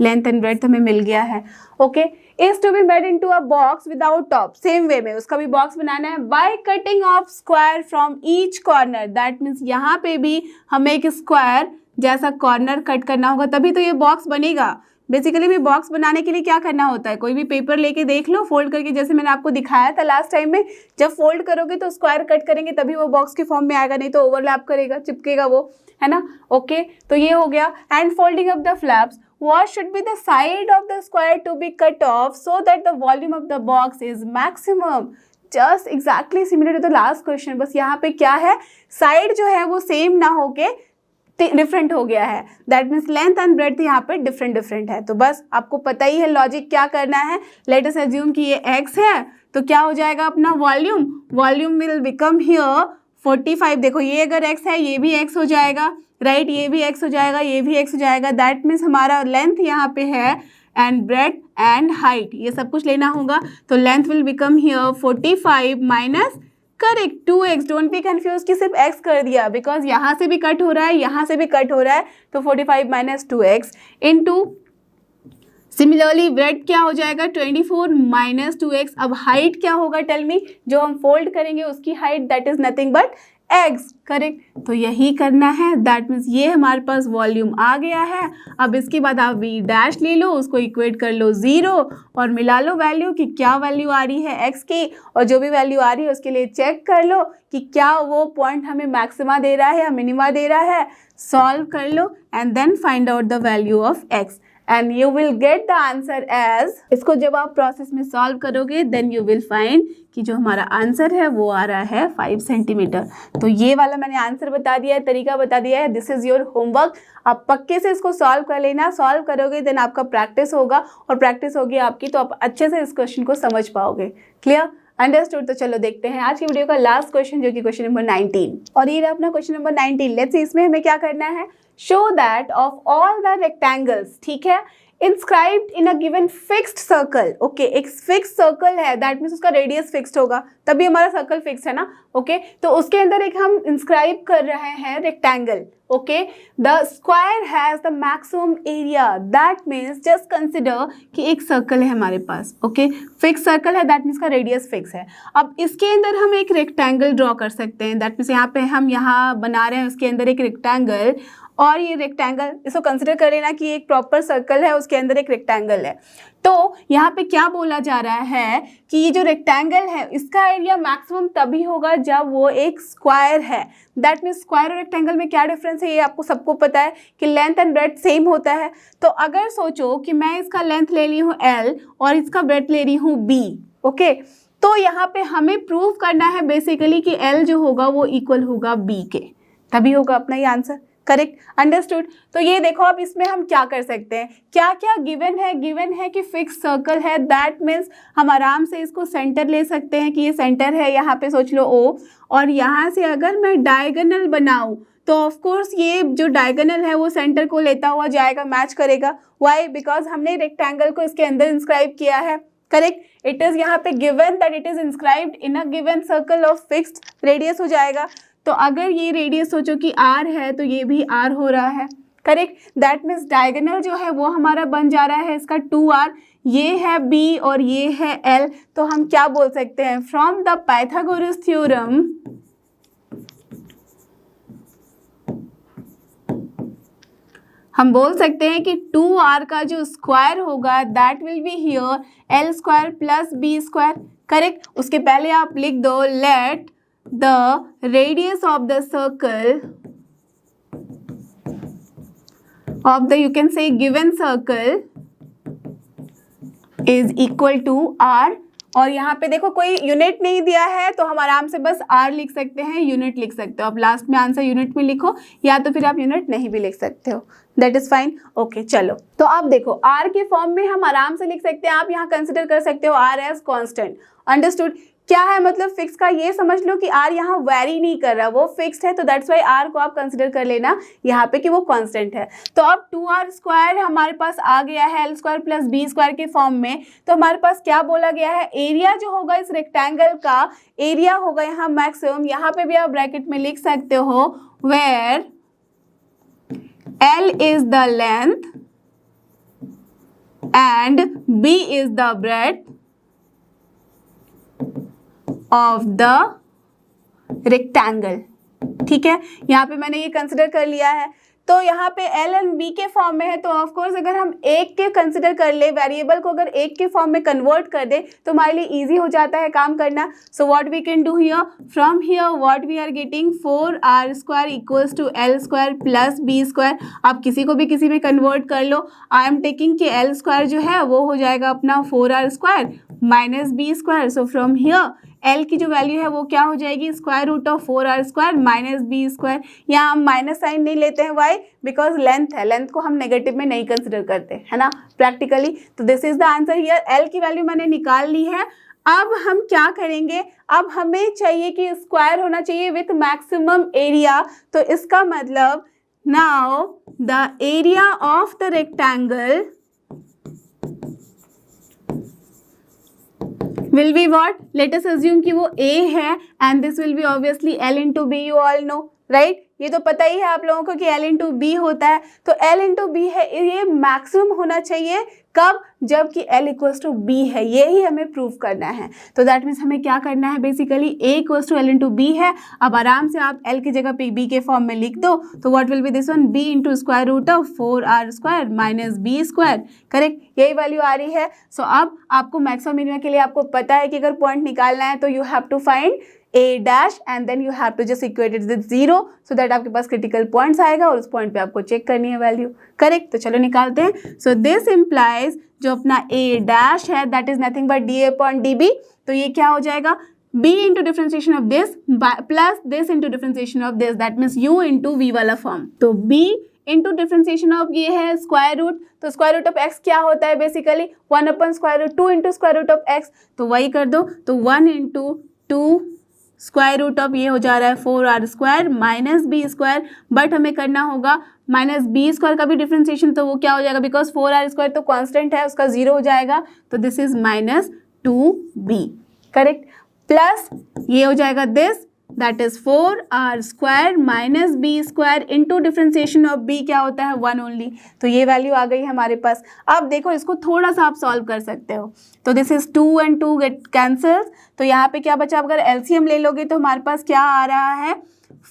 length and breadth हमें मिल गया है, okay. Is to be made into a box without top, same way में उसका भी बॉक्स बनाना है, by cutting of square from each corner, that means यहाँ पे भी हमें एक स्क्वायर जैसा कॉर्नर कट करना होगा तभी तो ये बॉक्स बनेगा। बेसिकली भी बॉक्स बनाने के लिए क्या करना होता है, कोई भी पेपर लेके देख लो फोल्ड करके, जैसे मैंने आपको दिखाया था लास्ट टाइम में, जब फोल्ड करोगे तो स्क्वायर कट करेंगे तभी वो बॉक्स के फॉर्म में आएगा, नहीं तो ओवरलैप करेगा, चिपकेगा वो, है ना, ओके। तो ये हो गया, and folding up the flaps what should be the side of the square to be cut off so that the volume of the box is maximum? Just exactly similar to the last question, बस यहाँ पे क्या है, side जो है वो same ना होके डिफरेंट हो गया है, that means length and breadth यहाँ पे डिफरेंट है। तो बस आपको पता ही है लॉजिक क्या करना है। लेट अस अज्यूम कि ये x है, तो क्या हो जाएगा अपना वॉल्यूम विल बिकम हियर 45। देखो ये अगर x है, ये भी x हो जाएगा, राइट, ये भी x हो जाएगा, ये भी x हो जाएगा, दैट मीन्स हमारा लेंथ यहाँ पे है एंड ब्रेड एंड हाइट, ये सब कुछ लेना होगा। तो length will become here 45 minus, correct, 2x। Don't be confuse कि सिर्फ x कर दिया, बिकॉज यहाँ से भी कट हो रहा है, यहाँ से भी कट हो रहा है, तो 45 minus 2x into, similarly bread क्या हो जाएगा 24 माइनस 2x। अब हाइट क्या होगा, टेल मी, जो हम फोल्ड करेंगे उसकी height, that is nothing but x, correct. तो यही करना है, दैट मीन्स ये हमारे पास वॉल्यूम आ गया है। अब इसके बाद आप v डैश ले लो, उसको इक्वेट कर लो 0 और मिला लो वैल्यू कि क्या वैल्यू आ रही है x की, और जो भी वैल्यू आ रही है उसके लिए चेक कर लो कि क्या वो पॉइंट हमें मैक्सिमा दे रहा है या मिनिमा दे रहा है। सॉल्व कर लो and then find out the value of x and you will get the answer as, इसको जब आप प्रोसेस में सॉल्व करोगे then you will find कि जो हमारा आंसर है वो आ रहा है 5 सेंटीमीटर। तो ये वाला मैंने आंसर बता दिया है, तरीका बता दिया है, दिस इज योर होमवर्क। आप पक्के से इसको सॉल्व कर लेना, सॉल्व करोगे देन आपका प्रैक्टिस होगा, और प्रैक्टिस होगी आपकी तो आप अच्छे से इस क्वेश्चन को समझ पाओगे। Clear, understood. तो चलो देखते हैं आज की वीडियो का लास्ट क्वेश्चन, जो कि क्वेश्चन नंबर 19, और ये रहा अपना क्वेश्चन नंबर 19। लेट्स सी इसमें हमें क्या करना है, show that of all the rectangles, ठीक है, inscribed in a given fixed circle. Okay, एक फिक्स सर्कल है, दैट मीन्स उसका रेडियस फिक्स्ड होगा, तभी हमारा सर्कल फिक्स है ना। ओके, तो उसके अंदर एक हम इंस्क्राइब कर रहे हैं rectangle. Okay, the square has the maximum area, that means just consider कि एक सर्कल है हमारे पास। ओके, फिक्स सर्कल है, दैट मीन्स का रेडियस फिक्स है। अब इसके अंदर हम एक रेक्टेंगल ड्रॉ कर सकते हैं, दैट मीन्स यहाँ पे हम यहाँ बना रहे हैं उसके अंदर एक रेक्टेंगल, और ये रेक्टेंगल इसको कंसिडर कर लेना कि एक प्रॉपर सर्कल है, उसके अंदर एक रेक्टेंगल है। तो यहाँ पे क्या बोला जा रहा है कि ये जो रेक्टेंगल है इसका एरिया मैक्सिमम तभी होगा जब वो एक स्क्वायर है। दैट मीन्स स्क्वायर और रेक्टेंगल में क्या डिफरेंस है, ये आपको सबको पता है कि लेंथ एंड ब्रेड्थ सेम होता है। तो अगर सोचो कि मैं इसका लेंथ ले रही हूँ L और इसका ब्रेड्थ ले रही हूँ B, ओके, तो यहाँ पे हमें प्रूव करना है बेसिकली कि L जो होगा वो इक्वल होगा B के, तभी होगा अपना ये आंसर। Correct, understood. तो ये देखो अब इसमें हम क्या कर सकते हैं, क्या क्या गिवन है, गिवन है कि फिक्स सर्कल है, दैट मीन्स हम आराम से इसको सेंटर ले सकते हैं कि ये सेंटर है, यहाँ पे सोच लो O, और यहाँ से अगर मैं डायगोनल बनाऊं तो ऑफ कोर्स ये जो डायगोनल है वो सेंटर को लेता हुआ जाएगा, मैच करेगा। व्हाई, बिकॉज हमने रेक्टेंगल को इसके अंदर इंस्क्राइब किया है। करेक्ट, इट इज यहाँ पे given that it is inscribed in a given circle of fixed radius हो जाएगा। तो अगर ये रेडियस सोचो कि r है तो ये भी r हो रहा है। करेक्ट, दैट मीन्स डायगोनल जो है वो हमारा बन जा रहा है इसका 2r, ये है b और ये है l। तो हम क्या बोल सकते हैं, फ्रॉम द पाइथागोरस थ्योरम हम बोल सकते हैं कि 2r का जो स्क्वायर होगा that will be here l square plus b square. Correct, उसके पहले आप लिख दो late the radius of the circle of the, you can say, given circle is equal to r। और यहाँ पे देखो कोई यूनिट नहीं दिया है तो हम आराम से बस r लिख सकते हैं, यूनिट लिख सकते हो। आप लास्ट में आंसर यूनिट में लिखो, या तो फिर आप यूनिट नहीं भी लिख सकते हो, दैट इज फाइन। ओके, चलो तो आप देखो r के फॉर्म में हम आराम से लिख सकते हैं, आप यहाँ कंसिडर कर सकते हो r एज कांस्टेंट। अंडरस्टूड, क्या है मतलब फिक्स का, ये समझ लो कि r यहाँ वेरी नहीं कर रहा, वो फिक्स्ड है, तो दैट्स वाई r को आप कंसिडर कर लेना यहाँ पे कि वो कांस्टेंट है। तो अब 2r स्क्वायर हमारे पास आ गया है l square plus b square के फॉर्म में। तो हमारे पास क्या बोला गया है, एरिया जो होगा इस रेक्टेंगल का एरिया होगा यहाँ मैक्सिमम, यहाँ पे भी आप ब्रैकेट में लिख सकते हो where l is the length and b is the breadth of the rectangle. ठीक है, यहाँ पे मैंने ये कंसिडर कर लिया है। तो यहाँ पे एल एंड बी के फॉर्म में है, तो ऑफ कोर्स अगर हम एक के कंसिडर कर ले, वेरिएबल को अगर एक के फॉर्म में कन्वर्ट कर दे तो हमारे लिए ईजी हो जाता है काम करना. So what we can do here, from here what we are getting 4r² equals to l² plus b². आप किसी को भी किसी में कन्वर्ट कर लो. आई एम टेकिंग कि l² जो है वो हो जाएगा अपना 4r² minus b². So from here L की जो वैल्यू है वो क्या हो जाएगी, square root of 4r² minus b². यहाँ हम माइनस साइन नहीं लेते हैं, वाई, बिकॉज लेंथ है, लेंथ को हम नेगेटिव में नहीं कंसिडर करते, है ना, प्रैक्टिकली. तो this is the answer here. L की वैल्यू मैंने निकाल ली है. अब हम क्या करेंगे, अब हमें चाहिए कि स्क्वायर होना चाहिए विथ मैक्सिमम एरिया. तो इसका मतलब now the area of the rectangle will be what? Let us assume कि वो A है and this will be obviously L into B, you all know, right? ये तो पता ही है आप लोगों को कि L into B होता है. तो L into B है, ये मैक्सिमम होना चाहिए कब, जबकि L इक्वल्स टू B है. ये ही हमें प्रूव करना है. तो दैट मीन्स हमें क्या करना है, basically A equals to L into B है. अब आराम से आप L की जगह पे B के फॉर्म में लिख दो. तो what will be this one, B into square root of 4r² minus b². Correct, यही वैल्यू आ रही है. सो अब आपको मैक्सिमम मिनिमम के लिए आपको पता है कि अगर पॉइंट निकालना है तो you have to find A dash and then you have to just equate it with 0 so that आपके पास क्रिटिकल पॉइंट्स आएगा और उस पॉइंट पे आपको चेक करनी है वैल्यू. करेक्ट, तो चलो निकालते हैं. सो दिस इम्प्लाइज जो अपना A dash है that is nothing but DA upon DB. तो ये क्या हो जाएगा, B into differentiation of this plus this into differentiation of this, that means U into V वाला फॉर्म. तो B इंटू डिफ्रेंसिएशन ऑफ ये है स्क्वायर रूट. तो स्क्वायर रूट ऑफ x क्या होता है, basically 1 upon square root 2 into square root of x. तो वही कर दो. तो 1 इंटू 2 स्क्वायर रूट ऑफ ये हो जा रहा है 4r² माइनस b². बट हमें करना होगा माइनस b² का भी डिफ्रेंसिएशन. तो वो क्या हो जाएगा, बिकॉज 4r² तो कांस्टेंट है, उसका 0 हो जाएगा. तो this is minus 2b. Correct, plus ये हो जाएगा this, that is 4r² minus b² into differentiation of b क्या होता है 1 ओनली. तो ये वैल्यू आ गई हमारे पास. अब देखो इसको थोड़ा सा आप सॉल्व कर सकते हो. तो this is 2 and 2 get cancels. तो यहाँ पे क्या बचा, अगर एलसीएम ले लोगे तो हमारे पास क्या आ रहा है,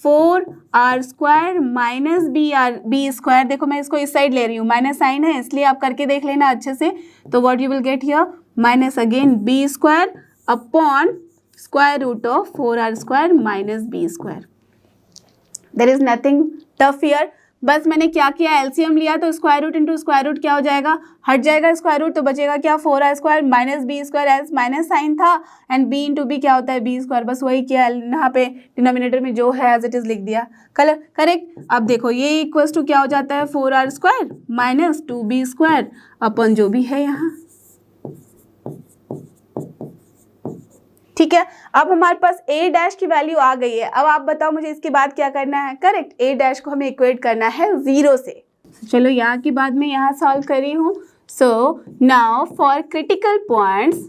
4r² माइनस b². देखो मैं इसको इस साइड ले रही हूँ, माइनस साइन है इसलिए आप करके देख लेना अच्छे से. तो what you will get here, minus again b² upon square root of 4r² minus b². There is nothing tough here. बस मैंने क्या किया, एलसीएम लिया तो square root into square root क्या हो जाएगा, हट जाएगा स्क्वायर रूट. तो बचेगा क्या, 4r² minus b² as minus sign था एंड b इंटू बी क्या होता है b². बस वही किया, यहाँ पे डिनोमिनेटर में जो है एज इट इज लिख दिया. करेक्ट. अब देखो ये इक्वल्स टू क्या हो जाता है, 4r² माइनस 2b² अपन जो भी है यहाँ. ठीक है, अब हमारे पास A डैश की वैल्यू आ गई है. अब आप बताओ मुझे इसके बाद क्या करना है. करेक्ट, A डैश को हमें इक्वेट करना है 0 से. चलो यहाँ की बात मैं यहाँ सॉल्व कर रही हूँ. So now for critical points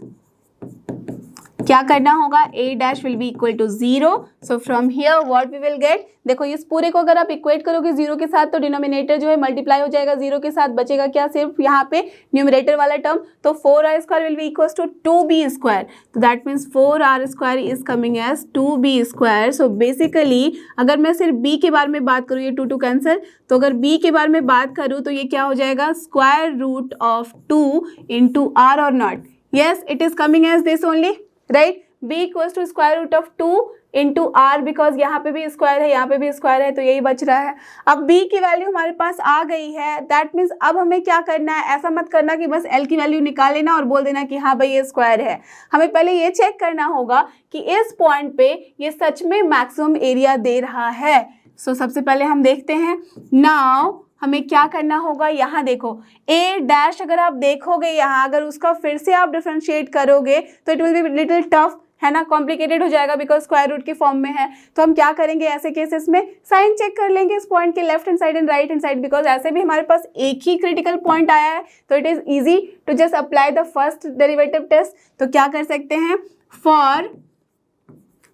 क्या करना होगा, A dash will be equal to 0. So from here what we will get, देखो इस पूरे को अगर आप इक्वेट करोगे 0 के साथ तो डिनोमिनेटर जो है मल्टीप्लाई हो जाएगा 0 के साथ, बचेगा क्या, सिर्फ यहाँ पे न्यूमरेटर वाला टर्म. तो 4r² will be equals to 2b². तो that means 4r² is coming as 2b². So basically अगर मैं सिर्फ b के बारे में बात करूँ, ये 2 कैंसिल, तो अगर b के बारे में बात करूँ तो ये क्या हो जाएगा, square root of 2 into r और not. Yes, it is coming as this only, right. b equals to square root of 2 into R, because यहाँ पे भी स्क्वायर है यहाँ पे भी स्क्वायर है, तो यही बच रहा है. अब b की वैल्यू हमारे पास आ गई है. दैट मीन्स अब हमें क्या करना है, ऐसा मत करना कि बस l की वैल्यू निकाल लेना और बोल देना कि हाँ भाई ये स्क्वायर है. हमें पहले ये चेक करना होगा कि इस पॉइंट पे ये सच में मैक्सिमम एरिया दे रहा है. सो सबसे पहले हम देखते हैं. नाउ हमें क्या करना होगा, यहाँ देखो A डैश अगर आप देखोगे यहाँ, अगर उसका फिर से आप डिफरेंशिएट करोगे तो it will be little tough, है ना, कॉम्प्लिकेटेड हो जाएगा बिकॉज स्क्वायर रूट के फॉर्म में है. तो हम क्या करेंगे, ऐसे केसेस में साइन चेक कर लेंगे इस पॉइंट के left hand side and right hand side, because ऐसे भी हमारे पास एक ही क्रिटिकल पॉइंट आया है. तो it is easy to just apply the first derivative test. तो क्या कर सकते हैं, फॉर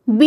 b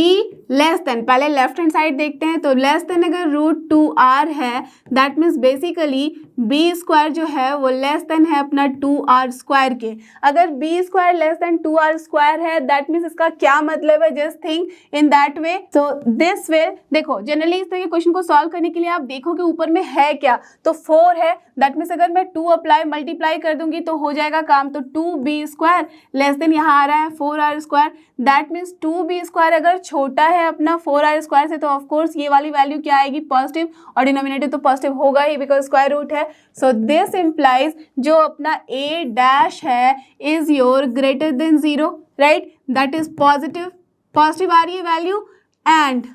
लेस देन, पहले लेफ्ट हैंड साइड देखते हैं, तो लेस देन अगर √2r है that means basically b square जो है वो लेस देन है अपना 2r स्क्वायर के। अगर b square less than 2r square है दैट मीन्स इसका क्या मतलब है, just think in that way. तो दिस विल, देखो जनरली इस तरह के क्वेश्चन को सॉल्व करने के लिए आप देखो कि ऊपर में है क्या, तो 4 है दैट मीन्स अगर मैं 2 अप्लाई मल्टीप्लाई कर दूंगी तो हो जाएगा काम। तो 2b स्क्वायर लेस देन यहाँ आ रहा है 4r square, that means 2b square अगर छोटा है अपना 4r स्क्वायर से तो ऑफकोर्स ये वाली वैल्यू क्या आएगी, पॉजिटिव, और डिनोमिनेटर तो पॉजिटिव होगा ही बिकॉज स्क्वायर रूट है। सो दिस इम्प्लाइज जो अपना a डैश है is your greater than 0, right, that is positive, positive आ रही है वैल्यू। एंड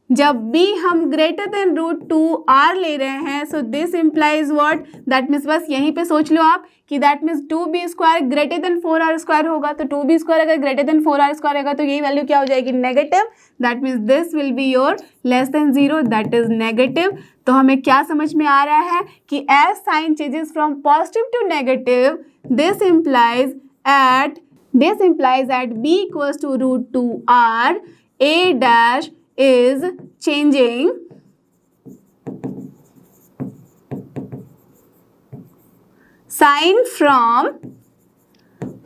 जब b हम ग्रेटर देन √2r ले रहे हैं, so this implies what, that means बस यहीं पे सोच लो आप कि that means 2b square greater than 4r square होगा। तो 2b स्क्वायर अगर ग्रेटर देन 4r स्क्वायर होगा तो यही वैल्यू क्या हो जाएगी, negative, that means this will be your less than 0, that is negative. तो हमें क्या समझ में आ रहा है कि as sign changes from positive to negative, this implies at b equals to √2r, a dash is changing sign from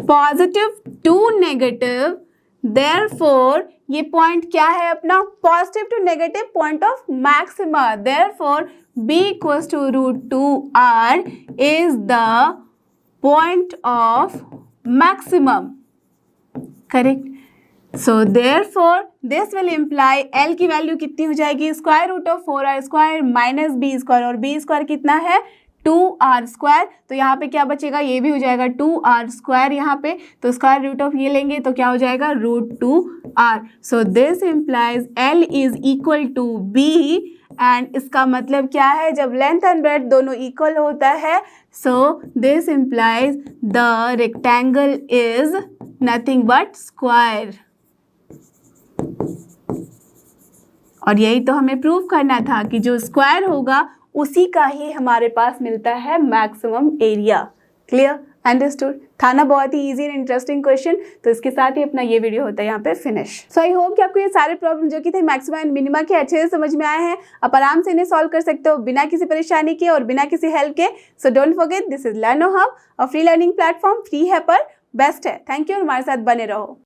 positive to negative, therefore ये पॉइंट क्या है अपना, positive to negative point of maxima, therefore b equals to √2r is the point of maximum, correct। So therefore this will imply L की value कितनी हो जाएगी, square root of 4r square minus b square, और b square कितना है 2r square. तो यहाँ पे क्या बचेगा, ये भी हो जाएगा 2r स्क्वायर यहाँ पे, तो स्क्वायर रूट ऑफ ये लेंगे तो क्या हो जाएगा √2r। So this implies L is equal to b, and इसका मतलब क्या है, जब लेंथ एंड ब्रेड्थ दोनों इक्वल होता है, so this implies the rectangle is nothing but square. और यही तो हमें प्रूव करना था कि जो स्क्वायर होगा उसी का ही हमारे पास मिलता है मैक्सिमम एरिया। क्लियर, अंडरस्टूड, था ना बहुत ही इजी एंड इंटरेस्टिंग क्वेश्चन। तो इसके साथ ही अपना ये वीडियो होता है यहाँ पे फिनिश। सो आई होप कि आपको ये सारे प्रॉब्लम जो कि थे मैक्सिमा एंड मिनिमा के अच्छे से समझ में आए हैं। आप आराम से इन्हें सॉल्व कर सकते हो बिना किसी परेशानी के और बिना किसी हेल्प के। So don't forget, this is लर्नो hub, a free learning platform, free है पर बेस्ट है। थैंक यू और हमारे साथ बने रहो।